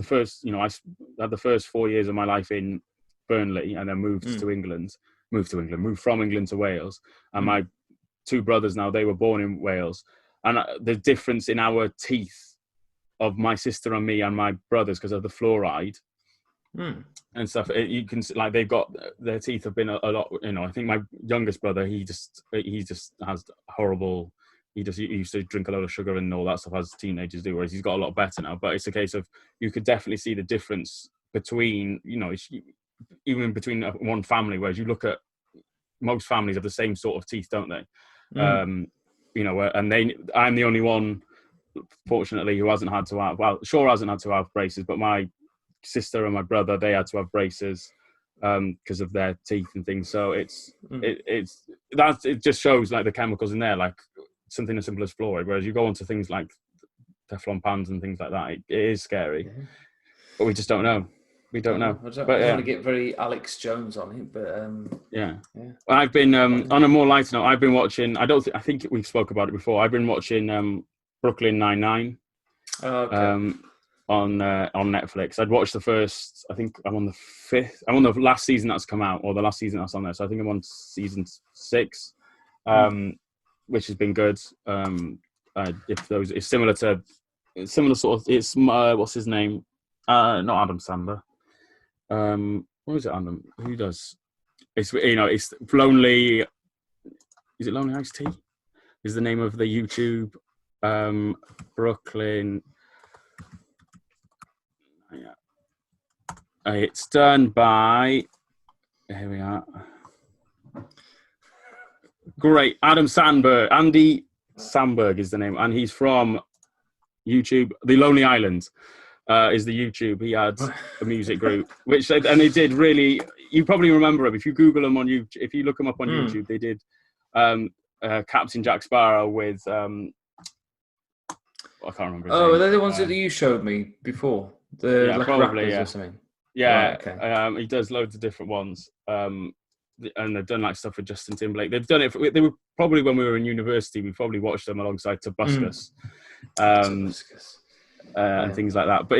Speaker 2: the first 4 years of my life in Burnley, and then moved from England to Wales. And my 2 brothers now, they were born in Wales. And the difference in our teeth of my sister and me and my brothers because of the fluoride and stuff, you can like they've got their teeth have been a lot. I think my youngest brother, he just has horrible. He used to drink a lot of sugar and all that stuff as teenagers do, whereas he's got a lot better now. But it's a case of you could definitely see the difference between even between one family, whereas you look at most families have the same sort of teeth, don't they? And I'm the only one, fortunately, who hasn't had to have, hasn't had to have braces, but my sister and my brother, they had to have braces because of their teeth and things. So it just shows like the chemicals in there, like something as simple as fluoride, whereas you go onto things like Teflon pans and things like that, it is scary, but we just don't know. We don't know.
Speaker 1: I don't want to get very Alex Jones on it, but
Speaker 2: I've been on a more lighter note. I've been watching. I think we spoke about it before. I've been watching Brooklyn Nine-Nine on Netflix. I'd watched the first. I think I'm on the 5th. I'm on the last season that's come out, or the last season that's on there. So I think I'm on season 6, which has been good. It's similar sort of. It's what's his name? Not Adam Sandler. What is it, Adam? Who does? It's it's Lonely. Is it Lonely Iced Tea? Is the name of the YouTube Brooklyn? It's done by. Here we are. Great, Adam Sandberg. Andy Samberg is the name, and he's from YouTube. The Lonely Island. Is the YouTube. He had a music group, and they did really. You probably remember him if you Google them on YouTube. If you look them up on YouTube, they did Captain Jack Sparrow with. I can't remember. His name.
Speaker 1: They're the ones that you showed me before. Probably or something.
Speaker 2: Yeah, right, okay. He does loads of different ones, and they've done like stuff with Justin Timberlake. They've done it. They were probably when we were in university. We probably watched them alongside Tobuscus. And things like that, but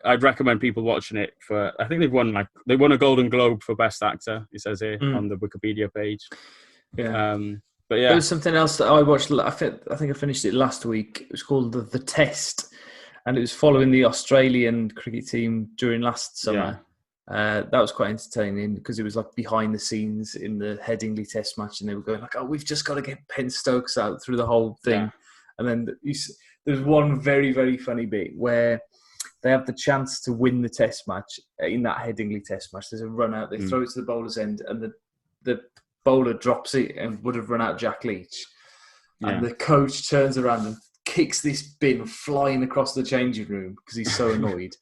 Speaker 2: I'd recommend people watching it for. I think they won a Golden Globe for Best Actor. It says here on the Wikipedia page. But
Speaker 1: there was something else that I watched. I think I finished it last week. It was called the Test, and it was following the Australian cricket team during last summer. That was quite entertaining because it was like behind the scenes in the Headingley Test match, and they were going like, "Oh, we've just got to get Ben Stokes out through the whole thing," and then there's one very, very funny bit where they have the chance to win the test match in that Headingley Test match. There's a run out, they throw it to the bowler's end, and the bowler drops it and would have run out Jack Leach. And the coach turns around and kicks this bin flying across the changing room because he's so annoyed.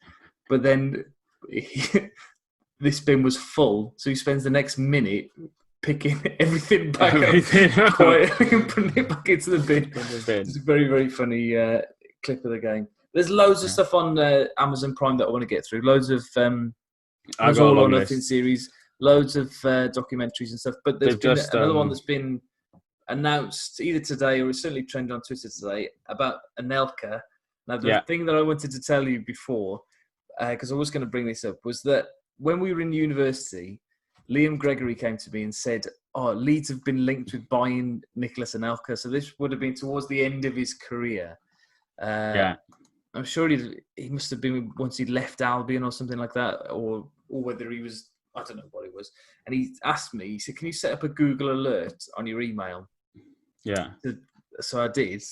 Speaker 1: But then this bin was full, so he spends the next minute picking everything back up quietly and putting it back into the bin. It's a very, very funny clip of the game. There's loads of stuff on Amazon Prime that I want to get through. Loads of there's All or Nothing series, loads of documentaries and stuff. But there's been another one that's been announced either today or it's certainly trending on Twitter today about Anelka. Now, the thing that I wanted to tell you before, because I was going to bring this up, was that when we were in university, Liam Gregory came to me and said, Leeds have been linked with buying Nicolas Anelka. So this would have been towards the end of his career. I'm sure he must have been once he'd left Albion or something like that, or whether he was, I don't know what it was. And he asked me, he said, can you set up a Google alert on your email?
Speaker 2: Yeah.
Speaker 1: So I did.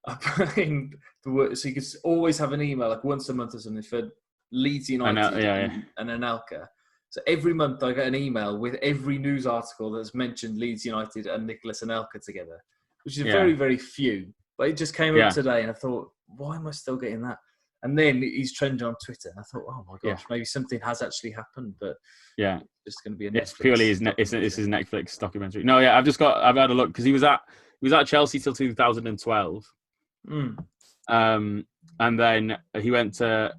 Speaker 1: I put in the word, so you could always have an email, like once a month or something, for Leeds United and Anelka. So every month I get an email with every news article that's mentioned Leeds United and Nicolas Anelka together, which is very, very few. But it just came up today and I thought, why am I still getting that? And then he's trending on Twitter. And I thought, oh my gosh, maybe something has actually happened. But it's just going to be a Netflix.
Speaker 2: It's purely it's his Netflix documentary. No, I've had a look because he was at Chelsea till 2012. And then he went to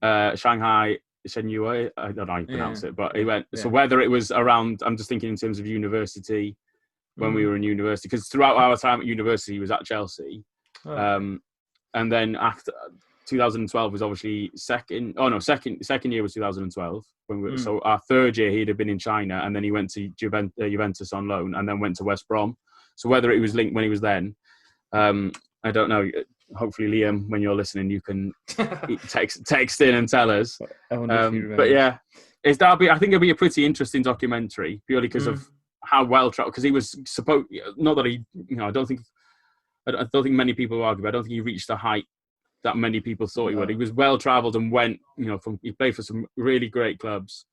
Speaker 2: Shanghai Shenhua. I don't know how you pronounce it, but he went. So whether it was around, I'm just thinking in terms of university, when we were in university, because throughout our time at university, he was at Chelsea. And then after 2012 was obviously second year was 2012. So our third year, he'd have been in China, and then he went to Juventus on loan, and then went to West Brom. So whether it was linked when he was then, I don't know. Hopefully, Liam, when you're listening, you can text in and tell us. But yeah, I think it'll be a pretty interesting documentary purely because of how well traveled. Because he was supposed, not that he, I don't think many people will argue, but I don't think he reached the height that many people thought he would. He was well travelled and went, he played for some really great clubs.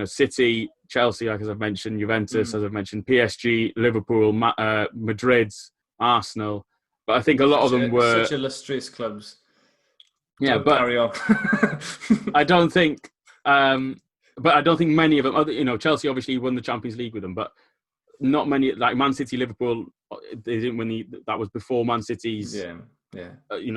Speaker 2: City, Chelsea, like as I've mentioned, Juventus, as I've mentioned, PSG, Liverpool, Madrid, Arsenal. But I think a lot of them were
Speaker 1: such illustrious clubs.
Speaker 2: Yeah, but
Speaker 1: carry on.
Speaker 2: I don't think many of them. Chelsea obviously won the Champions League with them, but not many. Like Man City, Liverpool, they didn't win that was before Man City's.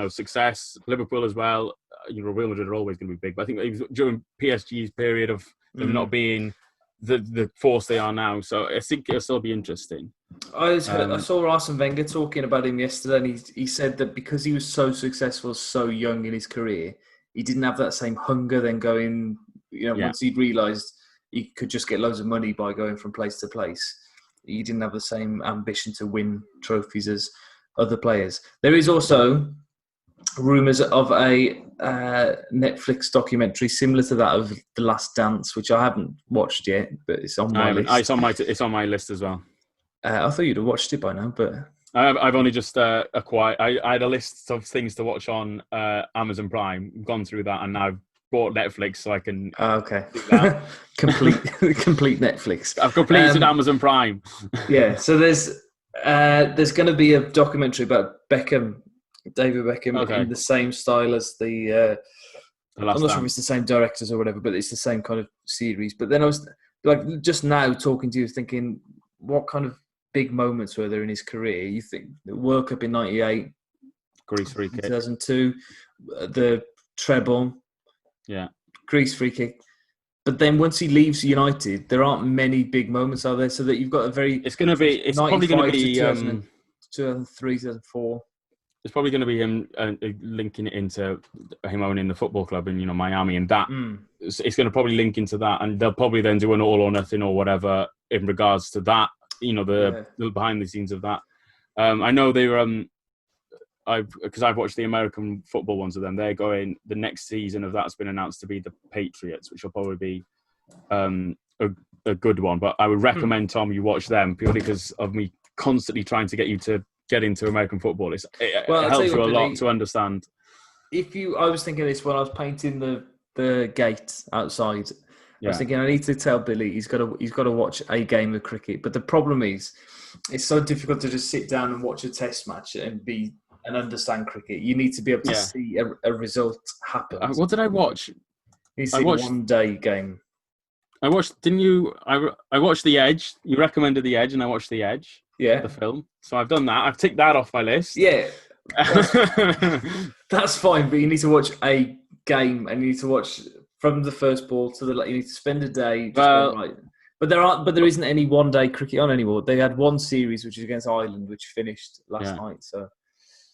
Speaker 2: Success. Liverpool as well. Real Madrid are always going to be big, but I think it was during PSG's period of them not being the force they are now. So I think it'll still be interesting.
Speaker 1: I saw Arsene Wenger talking about him yesterday, and he said that because he was so successful so young in his career, he didn't have that same hunger then going, once he'd realised he could just get loads of money by going from place to place. He didn't have the same ambition to win trophies as other players. There is also rumours of a Netflix documentary similar to that of The Last Dance, which I haven't watched yet, but it's on my list.
Speaker 2: It's on my list as well.
Speaker 1: I thought you'd have watched it by now, but
Speaker 2: I've only just acquired. I had a list of things to watch on Amazon Prime. Gone through that, and now I've bought Netflix so I can.
Speaker 1: Okay. complete Netflix.
Speaker 2: I've completed Amazon Prime.
Speaker 1: Yeah. So there's going to be a documentary about Beckham, David Beckham, in the same style as the. I'm not sure if it's the same directors or whatever, but it's the same kind of series. But then I was just now talking to you, thinking, what kind of big moments were there in his career? You think the World Cup in '98,
Speaker 2: Greece free kick,
Speaker 1: 2002, the treble, Greece free kick. But then once he leaves United, there aren't many big moments, are there? So that you've got a very.
Speaker 2: It's probably going to be
Speaker 1: 2003, 2004.
Speaker 2: It's probably going to be him linking it into him owning the football club in Miami, and that it's going to probably link into that, and they'll probably then do an all or nothing or whatever in regards to that. The behind the scenes of that. I know they were. Because I've watched the American football ones of them. They're going. The next season of that's been announced to be the Patriots, which will probably be a good one. But I would recommend Tom you watch them purely because of me constantly trying to get you to get into American football. It helps you a lot to understand.
Speaker 1: I was thinking this when I was painting the gate outside. I was thinking I need to tell Billy he's got to watch a game of cricket. But the problem is, it's so difficult to just sit down and watch a test match and understand cricket. You need to be able to see a result happen.
Speaker 2: What did I watch?
Speaker 1: You see a one-day game.
Speaker 2: I watched. Didn't you? I watched The Edge. You recommended The Edge, and I watched The Edge.
Speaker 1: Yeah,
Speaker 2: the film. So I've done that. I've ticked that off my list.
Speaker 1: Yeah, that's fine. But you need to watch a game, and you need to watch from the first ball to the. You need to spend a day. Right. But there isn't any one-day cricket on anymore. They had one series, which is against Ireland, which finished last night. So.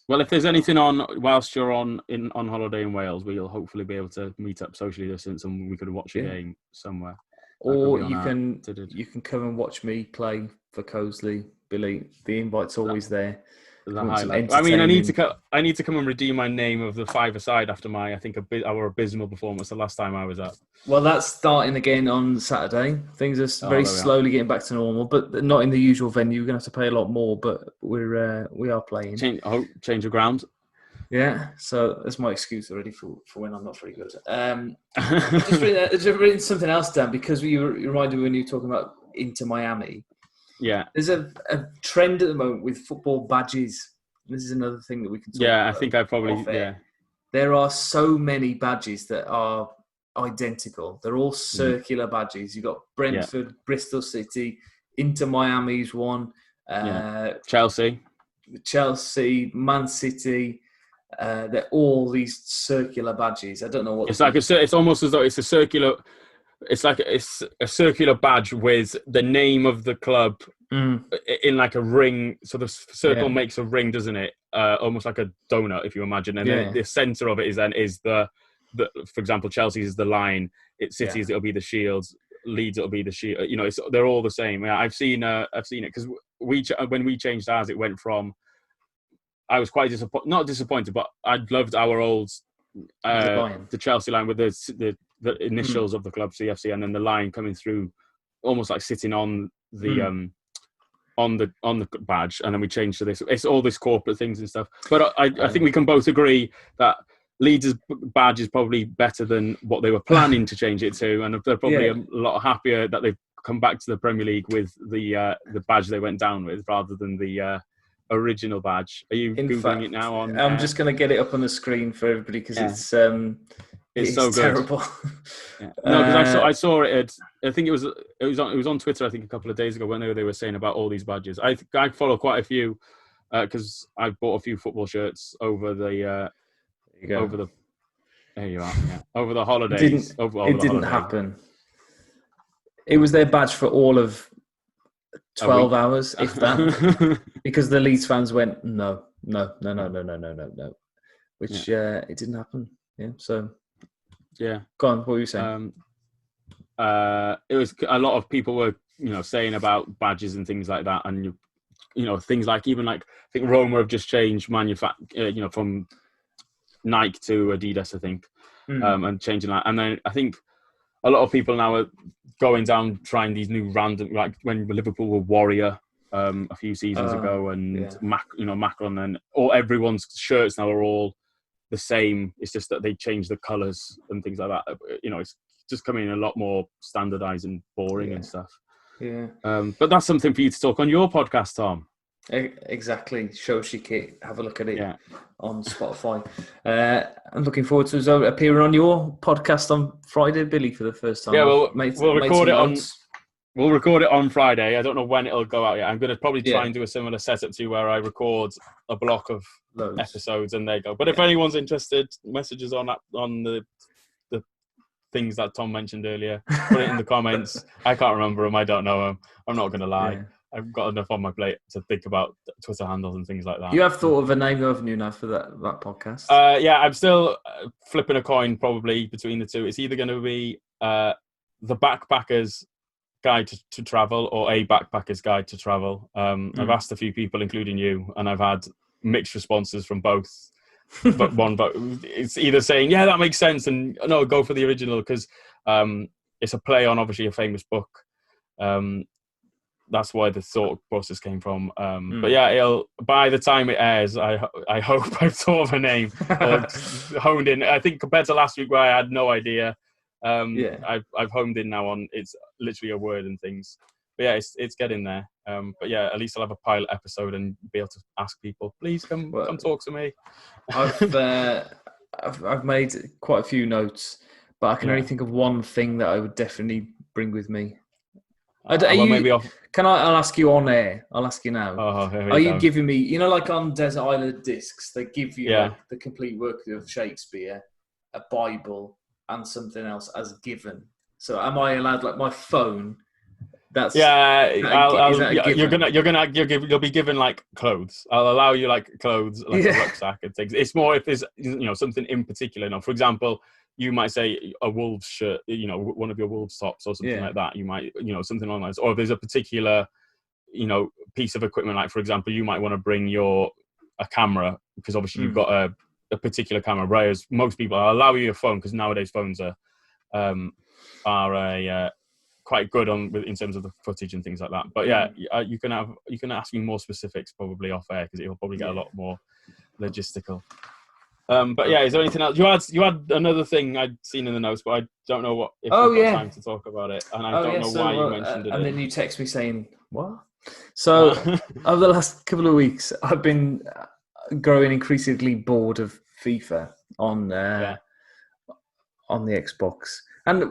Speaker 2: Well, if there's anything on whilst you're on holiday in Wales, we'll hopefully be able to meet up socially distance, and we could watch a game somewhere.
Speaker 1: Or you can come and watch me play for Cosley, Billy. The invite's always there.
Speaker 2: I mean, I need to come and redeem my name of the five-a-side after our abysmal performance the last time I was up.
Speaker 1: Well, that's starting again on Saturday. Things are very slowly getting back to normal, but not in the usual venue. We're going to have to pay a lot more, but we are playing.
Speaker 2: Change of ground.
Speaker 1: Yeah, so that's my excuse already for when I'm not very good. Just written something else down because you reminded me when you were talking about Inter Miami.
Speaker 2: Yeah.
Speaker 1: There's a trend at the moment with football badges. This is another thing that we can talk about.
Speaker 2: Yeah, I think I probably,
Speaker 1: There are so many badges that are identical. They're all circular badges. You've got Brentford, Bristol City, Inter Miami's one.
Speaker 2: Chelsea,
Speaker 1: Man City. They're all these circular badges. I don't know what...
Speaker 2: It's almost as though it's a circular... It's like it's a circular badge with the name of the club in like a ring. So the circle makes a ring, doesn't it? Almost like a donut, if you imagine. And then the center of it is the for example, Chelsea's is the line. City's it'll be the shields. Leeds it'll be the shield. You know, they're all the same. Yeah, I've seen it because when we changed ours, it went from. I was quite not disappointed, but I loved our old the Chelsea line with the initials of the club, CFC, and then the line coming through, almost like sitting on the on the badge, and then we changed to this. It's all this corporate things and stuff. But I think we can both agree that Leeds' badge is probably better than what they were planning to change it to, and they're probably a lot happier that they've come back to the Premier League with the badge they went down with, rather than the original badge. Are you Googling it now?
Speaker 1: I'm just going to get it up on the screen for everybody because it's so good. Terrible.
Speaker 2: No, because I saw it. I think it was on Twitter. I think a couple of days ago when they were saying about all these badges. I follow quite a few because I bought a few football shirts over the there you are. Yeah. Over the holidays.
Speaker 1: It didn't happen. It was their badge for all of 12 hours, if that, because the Leeds fans went no, which it didn't happen. Yeah, so go on. What were you saying?
Speaker 2: It was a lot of people were saying about badges and things like that, and things like even like I think Roma have just changed from Nike to Adidas, I think, and changing that, and then I think a lot of people now are going down trying these new random, like when Liverpool were Warrior a few seasons ago, and Macron, and everyone's shirts now are all the same. It's just that they change the colours and things like that. It's just coming a lot more standardised and boring and stuff.
Speaker 1: Yeah.
Speaker 2: But that's something for you to talk on your podcast, Tom.
Speaker 1: Exactly. Shoshi Kit. Have a look at it on Spotify. I'm looking forward to appearing on your podcast on Friday, Billy, for the first time.
Speaker 2: Yeah, we'll record it on. We'll record it on Friday. I don't know when it'll go out yet. I'm going to probably try and do a similar setup to where I record a block of episodes and they go. But if anyone's interested, messages on the things that Tom mentioned earlier. Put it in the comments. I can't remember them. I don't know them. I'm not going to lie. Yeah. I've got enough on my plate to think about Twitter handles and things like that.
Speaker 1: You have thought of a name, haven't you, now for that podcast?
Speaker 2: Yeah, I'm still flipping a coin probably between the two. It's either going to be the Backpackers Guide to Travel or a Backpackers Guide to Travel. I've asked a few people, including you, and I've had mixed responses from both. But one vote, it's either saying, yeah, that makes sense, and no, go for the original, because it's a play on obviously a famous book. That's why the thought process came from. But yeah, by the time it airs, I hope I've thought of a name or honed in. I think compared to last week where I had no idea, I've homed in now on it's literally a word and things. But yeah, it's getting there. But yeah, at least I'll have a pilot episode and be able to ask people, please come talk to me.
Speaker 1: I've made quite a few notes, but I can only think of one thing that I would definitely bring with me. I'll ask you on air. I'll ask you now. Are you giving me, like on Desert Island Discs, they give you like the complete work of Shakespeare, a Bible, and something else as given. So am I allowed like my phone? That's
Speaker 2: you'll be given like clothes. I'll allow you like clothes, like a rucksack and things. It's more if there's something in particular. For example, you might say a Wolves shirt, one of your Wolves tops or something like that. You might, something along those. Or if there's a particular, piece of equipment, like for example, you might want to bring a camera because obviously you've got a particular camera. Whereas most people, I'll allow you your phone because nowadays phones are quite good in terms of the footage and things like that. But you can ask me more specifics probably off air because it'll probably get a lot more logistical. But yeah, is there anything else? You had another thing I'd seen in the notes, but I don't know if we've got time to talk about it, and I don't know why you mentioned it.
Speaker 1: And then you text me saying what? So over the last couple of weeks, I've been growing increasingly bored of FIFA on the Xbox, and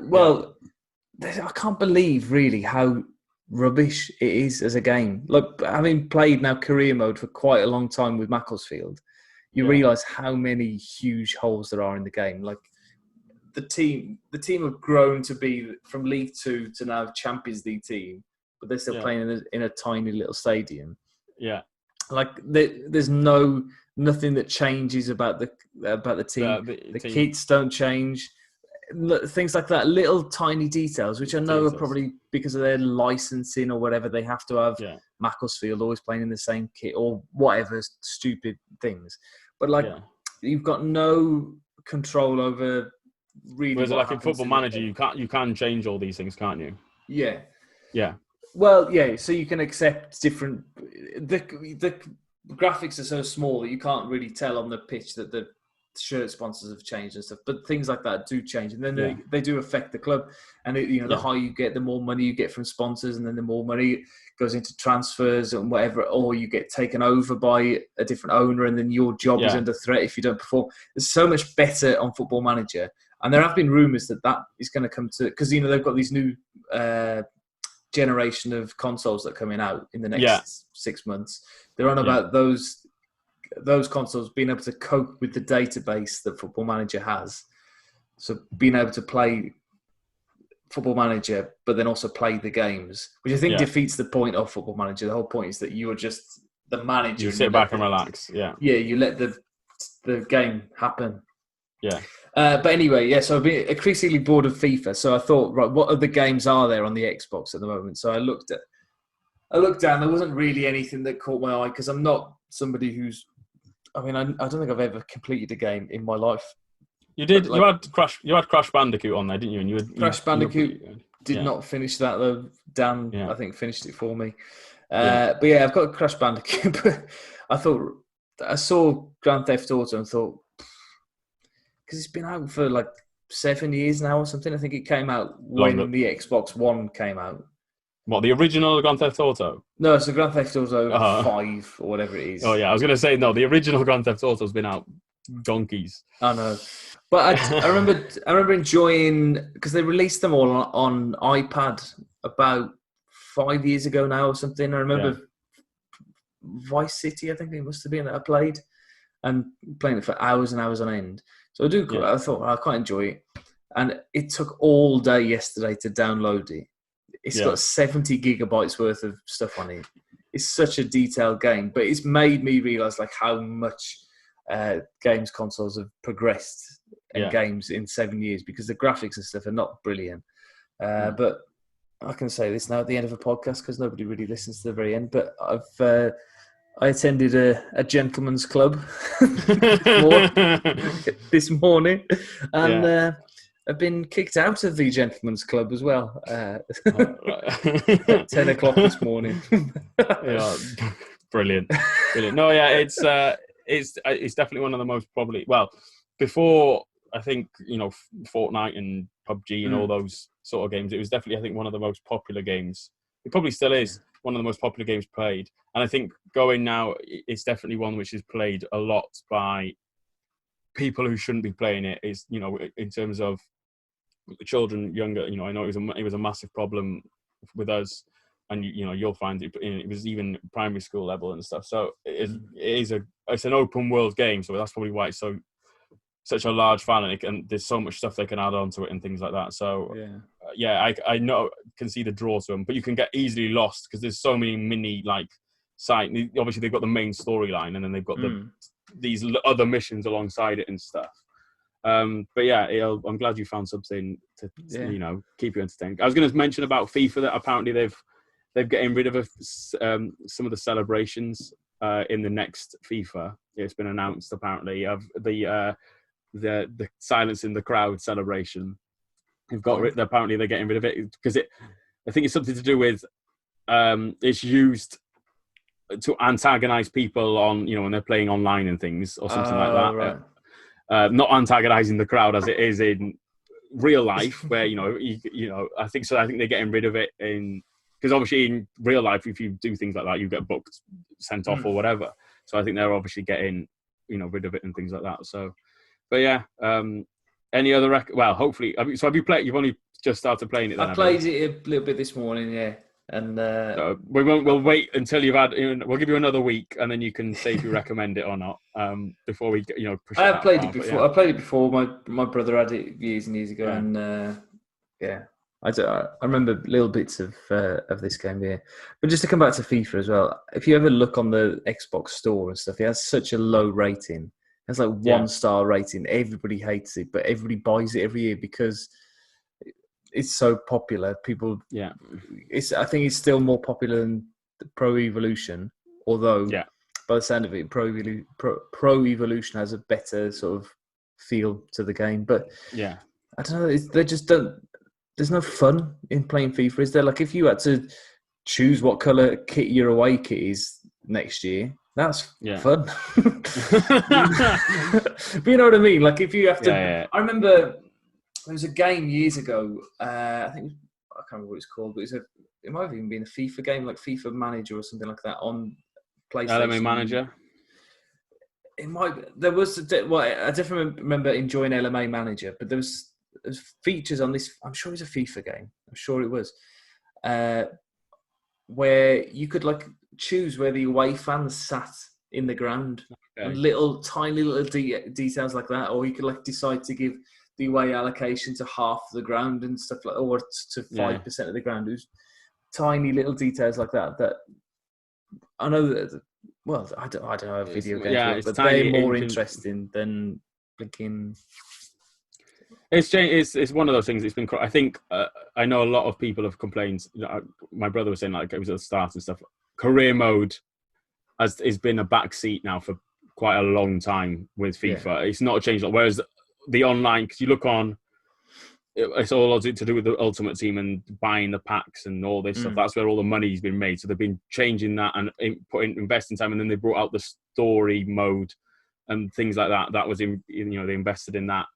Speaker 1: I can't believe really how rubbish it is as a game. Like having played now career mode for quite a long time with Macclesfield, you realise how many huge holes there are in the game. Like the team have grown to be from League Two to now Champions League team, but they're still playing in a tiny little stadium. Yeah, like there's nothing that changes about the team. The kits don't change. Things like that, little tiny details, which I know are probably because of their licensing or whatever, they have to have Macclesfield always playing in the same kit or whatever stupid things. But you've got no control over really.
Speaker 2: Whereas like in Football Manager, you can change all these things, can't you?
Speaker 1: Yeah.
Speaker 2: Yeah.
Speaker 1: Well, yeah. So you can accept different. The graphics are so small that you can't really tell on the pitch that the shirt sponsors have changed and stuff, but things like that do change, and then they do affect the club. And the higher you get, the more money you get from sponsors, and then the more money goes into transfers and whatever, or you get taken over by a different owner, and then your job is under threat if you don't perform. It's so much better on Football Manager, and there have been rumours that is going to come to, because they've got these new generation of consoles that are coming out in the next 6 months. They're on about those consoles being able to cope with the database that Football Manager has. So being able to play Football Manager, but then also play the games, which I think defeats the point of Football Manager. The whole point is that you are just the manager.
Speaker 2: You sit back and relax. Yeah.
Speaker 1: Yeah, you let the game happen.
Speaker 2: Yeah.
Speaker 1: But anyway, so I've been increasingly bored of FIFA. So I thought, right, what other games are there on the Xbox at the moment? So I looked down. There wasn't really anything that caught my eye because I'm not somebody who's. I mean, I don't think I've ever completed a game in my life.
Speaker 2: You did. You had Crash Bandicoot on there, didn't you? And
Speaker 1: Crash Bandicoot did not finish that though. Dan, I think, finished it for me. But I've got Crash Bandicoot. But I saw Grand Theft Auto and thought, because it's been out for like 7 years now or something. I think it came out when the Xbox One came out.
Speaker 2: What, the original Grand Theft Auto?
Speaker 1: No, it's the Grand Theft Auto 5 or whatever it is.
Speaker 2: Oh, yeah. I was going to say, no, the original Grand Theft Auto's been out donkeys.
Speaker 1: I know. But I remember enjoying, because they released them all on iPad about 5 years ago now or something. I remember Vice City, I think it must have been, that I played, and playing it for hours and hours on end. So I thought, I quite enjoy it. And it took all day yesterday to download it. It's got 70 gigabytes worth of stuff on it. It's such a detailed game, but it's made me realise like how much games consoles have progressed in games in 7 years, because the graphics and stuff are not brilliant. But I can say this now at the end of a podcast because nobody really listens to the very end. But I attended a gentleman's club this morning, and I've been kicked out of the gentleman's club as well at 10 o'clock this morning.
Speaker 2: Brilliant. No, it's definitely one of the most probably, well, before I think Fortnite and PUBG and all those sort of games. It was definitely, I think, one of the most popular games. It probably still is one of the most popular games played. And I think going now, it's definitely one which is played a lot by people who shouldn't be playing it. Is, you know, in terms of children younger, you know, I know it was a massive problem with us, and you know, you'll find it was even primary school level and stuff. So it's an open world game, so that's probably why it's such a large fan, and there's so much stuff they can add on to it and things like that. So I know, can see the draw to them, but you can get easily lost because there's so many mini like site. Obviously they've got the main storyline, and then they've got these other missions alongside it and stuff. But yeah, I'm glad you found something to you know, keep you entertained. I was going to mention about FIFA that apparently they're getting rid of some of the celebrations in the next FIFA. It's been announced apparently of the silence in the crowd celebration. Apparently they're getting rid of it because I think it's something to do with it's used to antagonize people on, you know, when they're playing online and things or something like that. Right. Not antagonizing the crowd as it is in real life, where you know, I think so. I think they're getting rid of it because obviously in real life, if you do things like that, you get booked, sent off, or whatever. So I think they're obviously getting, you know, rid of it and things like that. So, but yeah, any other well, hopefully. Have you played? You've only just started playing it. Then,
Speaker 1: I played it a little bit this morning, yeah. And
Speaker 2: we'll wait until you've had. We'll give you another week, and then you can say if you recommend it or not. Before we, you know, push it.
Speaker 1: I have played it before. Yeah. I played it before. My brother had it years and years ago, and I remember little bits of this game here. But just to come back to FIFA as well, if you ever look on the Xbox store and stuff, it has such a low rating. It has like 1-star rating. Everybody hates it, but everybody buys it every year because it's so popular. People, I think it's still more popular than the Pro Evolution. Although, by the sound of it, Pro Evolution has a better sort of feel to the game. But I don't know. They just don't. There's no fun in playing FIFA, is there? Like, if you had to choose what colour kit your away kit is next year, that's fun. But you know what I mean? Like, if you have to... I remember there was a game years ago, I can't remember what it's called, but it might have even been a FIFA game, like FIFA Manager or something like that on PlayStation.
Speaker 2: LMA Manager?
Speaker 1: It might... I definitely remember enjoying LMA Manager, but there's features on this. I'm sure it was a FIFA game. I'm sure it was, where you could like choose where the away fans sat in the ground, and tiny little details like that, or you could like decide to give the away allocation to half the ground and stuff like, or to 5% of the ground. It was tiny little details like that. That I know that. Well, I don't know how video games work, but they're more interesting than blinking.
Speaker 2: It's one of those things. It's been. I think I know a lot of people have complained. My brother was saying, like, it was at the start and stuff. Career mode has been a backseat now for quite a long time with FIFA. Yeah. It's not a change. Whereas the online, because you look on, it's all to do with the Ultimate Team and buying the packs and all this stuff. That's where all the money's been made. So they've been changing that and investing time, and then they brought out the story mode and things like that. That was they invested in that.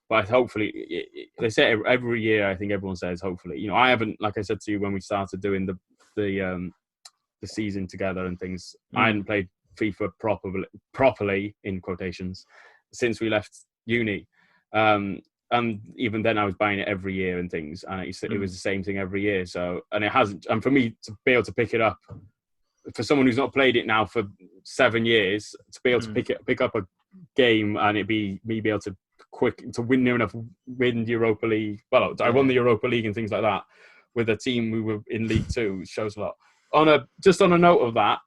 Speaker 2: But hopefully, they say every year. I think everyone says hopefully. You know, I haven't, like I said to you when we started doing the season together and things. I hadn't played FIFA properly in quotations since we left uni, and even then I was buying it every year and things, and it was the same thing every year. So, and it hasn't. And for me to be able to pick it up, for someone who's not played it now for 7 years, to be able to pick up a game and it be me be able to win near enough, win Europa League. Well, I won the Europa League and things like that with a team we were in League Two. It shows a lot. On a note of that,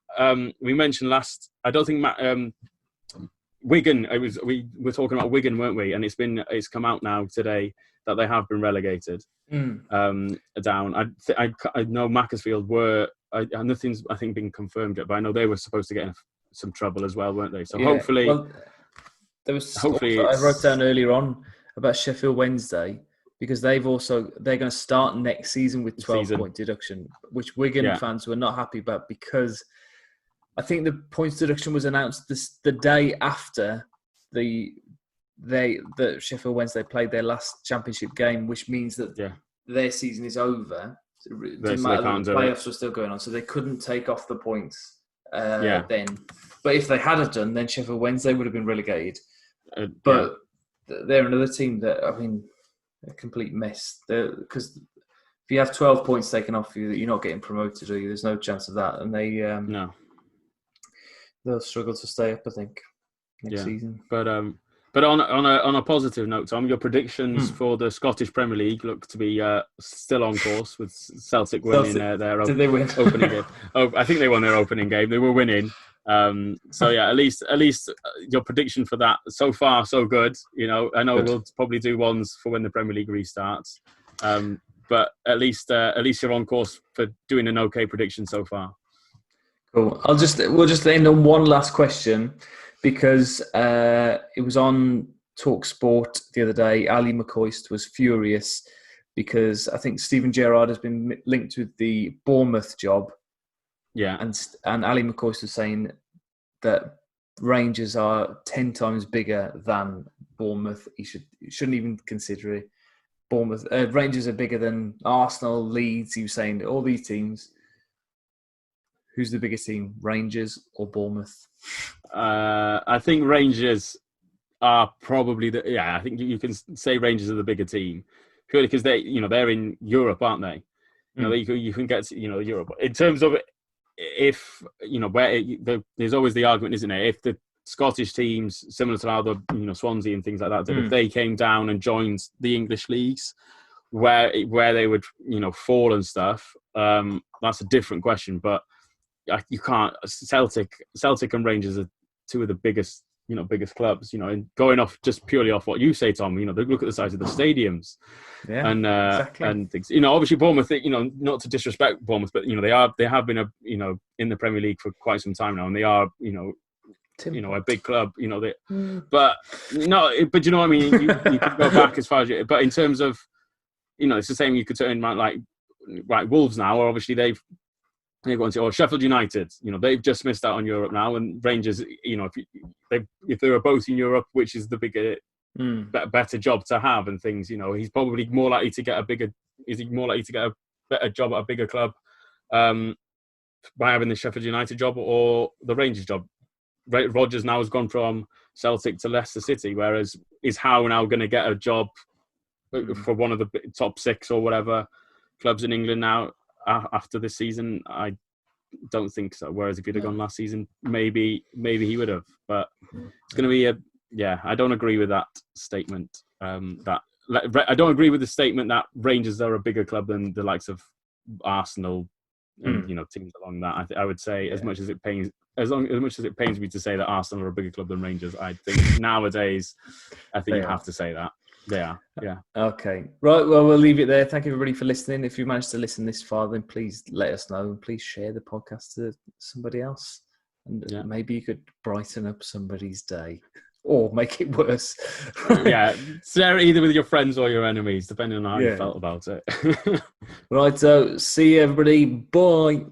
Speaker 2: we mentioned last. I don't think Wigan. We were talking about Wigan, weren't we? And it's come out now today that they have been relegated down. I know Macclesfield were. Nothing's I think been confirmed yet, but I know they were supposed to get in some trouble as well, weren't they? So hopefully. Well,
Speaker 1: there was stuff that I wrote down earlier on about Sheffield Wednesday, because they're going to start next season with 12-point deduction, which Wigan fans were not happy about, because I think the points deduction was announced the day after the that Sheffield Wednesday played their last championship game, which means that their season is over. It didn't matter that the playoffs were still going on, so they couldn't take off the points then. But if they had done, then Sheffield Wednesday would have been relegated. But they're another team that, I mean, a complete mess. Because if you have 12 points taken off you, you're not getting promoted, are you? There's no chance of that. And they'll struggle to stay up, I think, next season.
Speaker 2: But on a positive note, Tom, your predictions for the Scottish Premier League look to be still on course, with Celtic winning their opening game. I think they won their opening game. They were winning. So at least your prediction for that, so far so good. I know we'll probably do ones for when the Premier League restarts. But at least you're on course for doing an okay prediction so far.
Speaker 1: Cool. We'll just end on one last question, because it was on Talk Sport the other day. Ali McCoist was furious because I think Steven Gerrard has been linked with the Bournemouth job.
Speaker 2: Yeah.
Speaker 1: And Ali McCoist was saying that Rangers are 10 times bigger than Bournemouth. He shouldn't even consider it. Rangers are bigger than Arsenal, Leeds. He was saying all these teams. Who's the biggest team, Rangers or Bournemouth?
Speaker 2: I think Rangers are probably I think you can say Rangers are the bigger team, purely because they're in Europe, aren't they? You can get to, Europe in terms of there's always the argument, isn't it? If the Scottish teams, similar to how the Swansea and things like that did, if they came down and joined the English leagues, where they would fall and stuff, that's a different question. But you can't. Celtic and Rangers are two of the biggest clubs. And going off just purely off what you say, Tom. They look at the size of the stadiums,
Speaker 1: exactly.
Speaker 2: And things. Obviously Bournemouth. Not to disrespect Bournemouth, but they have been in the Premier League for quite some time now, and they are a big club. But no, but you know what I mean. You could go back as far as but in terms of it's the same. You could turn like Wolves now, or obviously they've gone to, or Sheffield United, they've just missed out on Europe now, and Rangers, if they were both in Europe, which is the bigger, better job to have and things, he's probably more likely to get a better job at a bigger club by having the Sheffield United job or the Rangers job. Rodgers now has gone from Celtic to Leicester City, whereas is Howe now going to get a job for one of the top 6 or whatever clubs in England now? After this season, I don't think so. Whereas if he'd have gone last season, maybe he would have. But it's going to be I don't agree with that statement. I don't agree with the statement that Rangers are a bigger club than the likes of Arsenal and teams along that. I would say as much as it pains me to say that Arsenal are a bigger club than Rangers, I think nowadays you have to say that. Yeah.
Speaker 1: Okay. Right. Well, we'll leave it there. Thank you, everybody, for listening. If you managed to listen this far, then please let us know, and please share the podcast to somebody else. And maybe you could brighten up somebody's day or make it worse.
Speaker 2: Share it either with your friends or your enemies, depending on how you felt about it.
Speaker 1: Right. So, see you, everybody. Bye.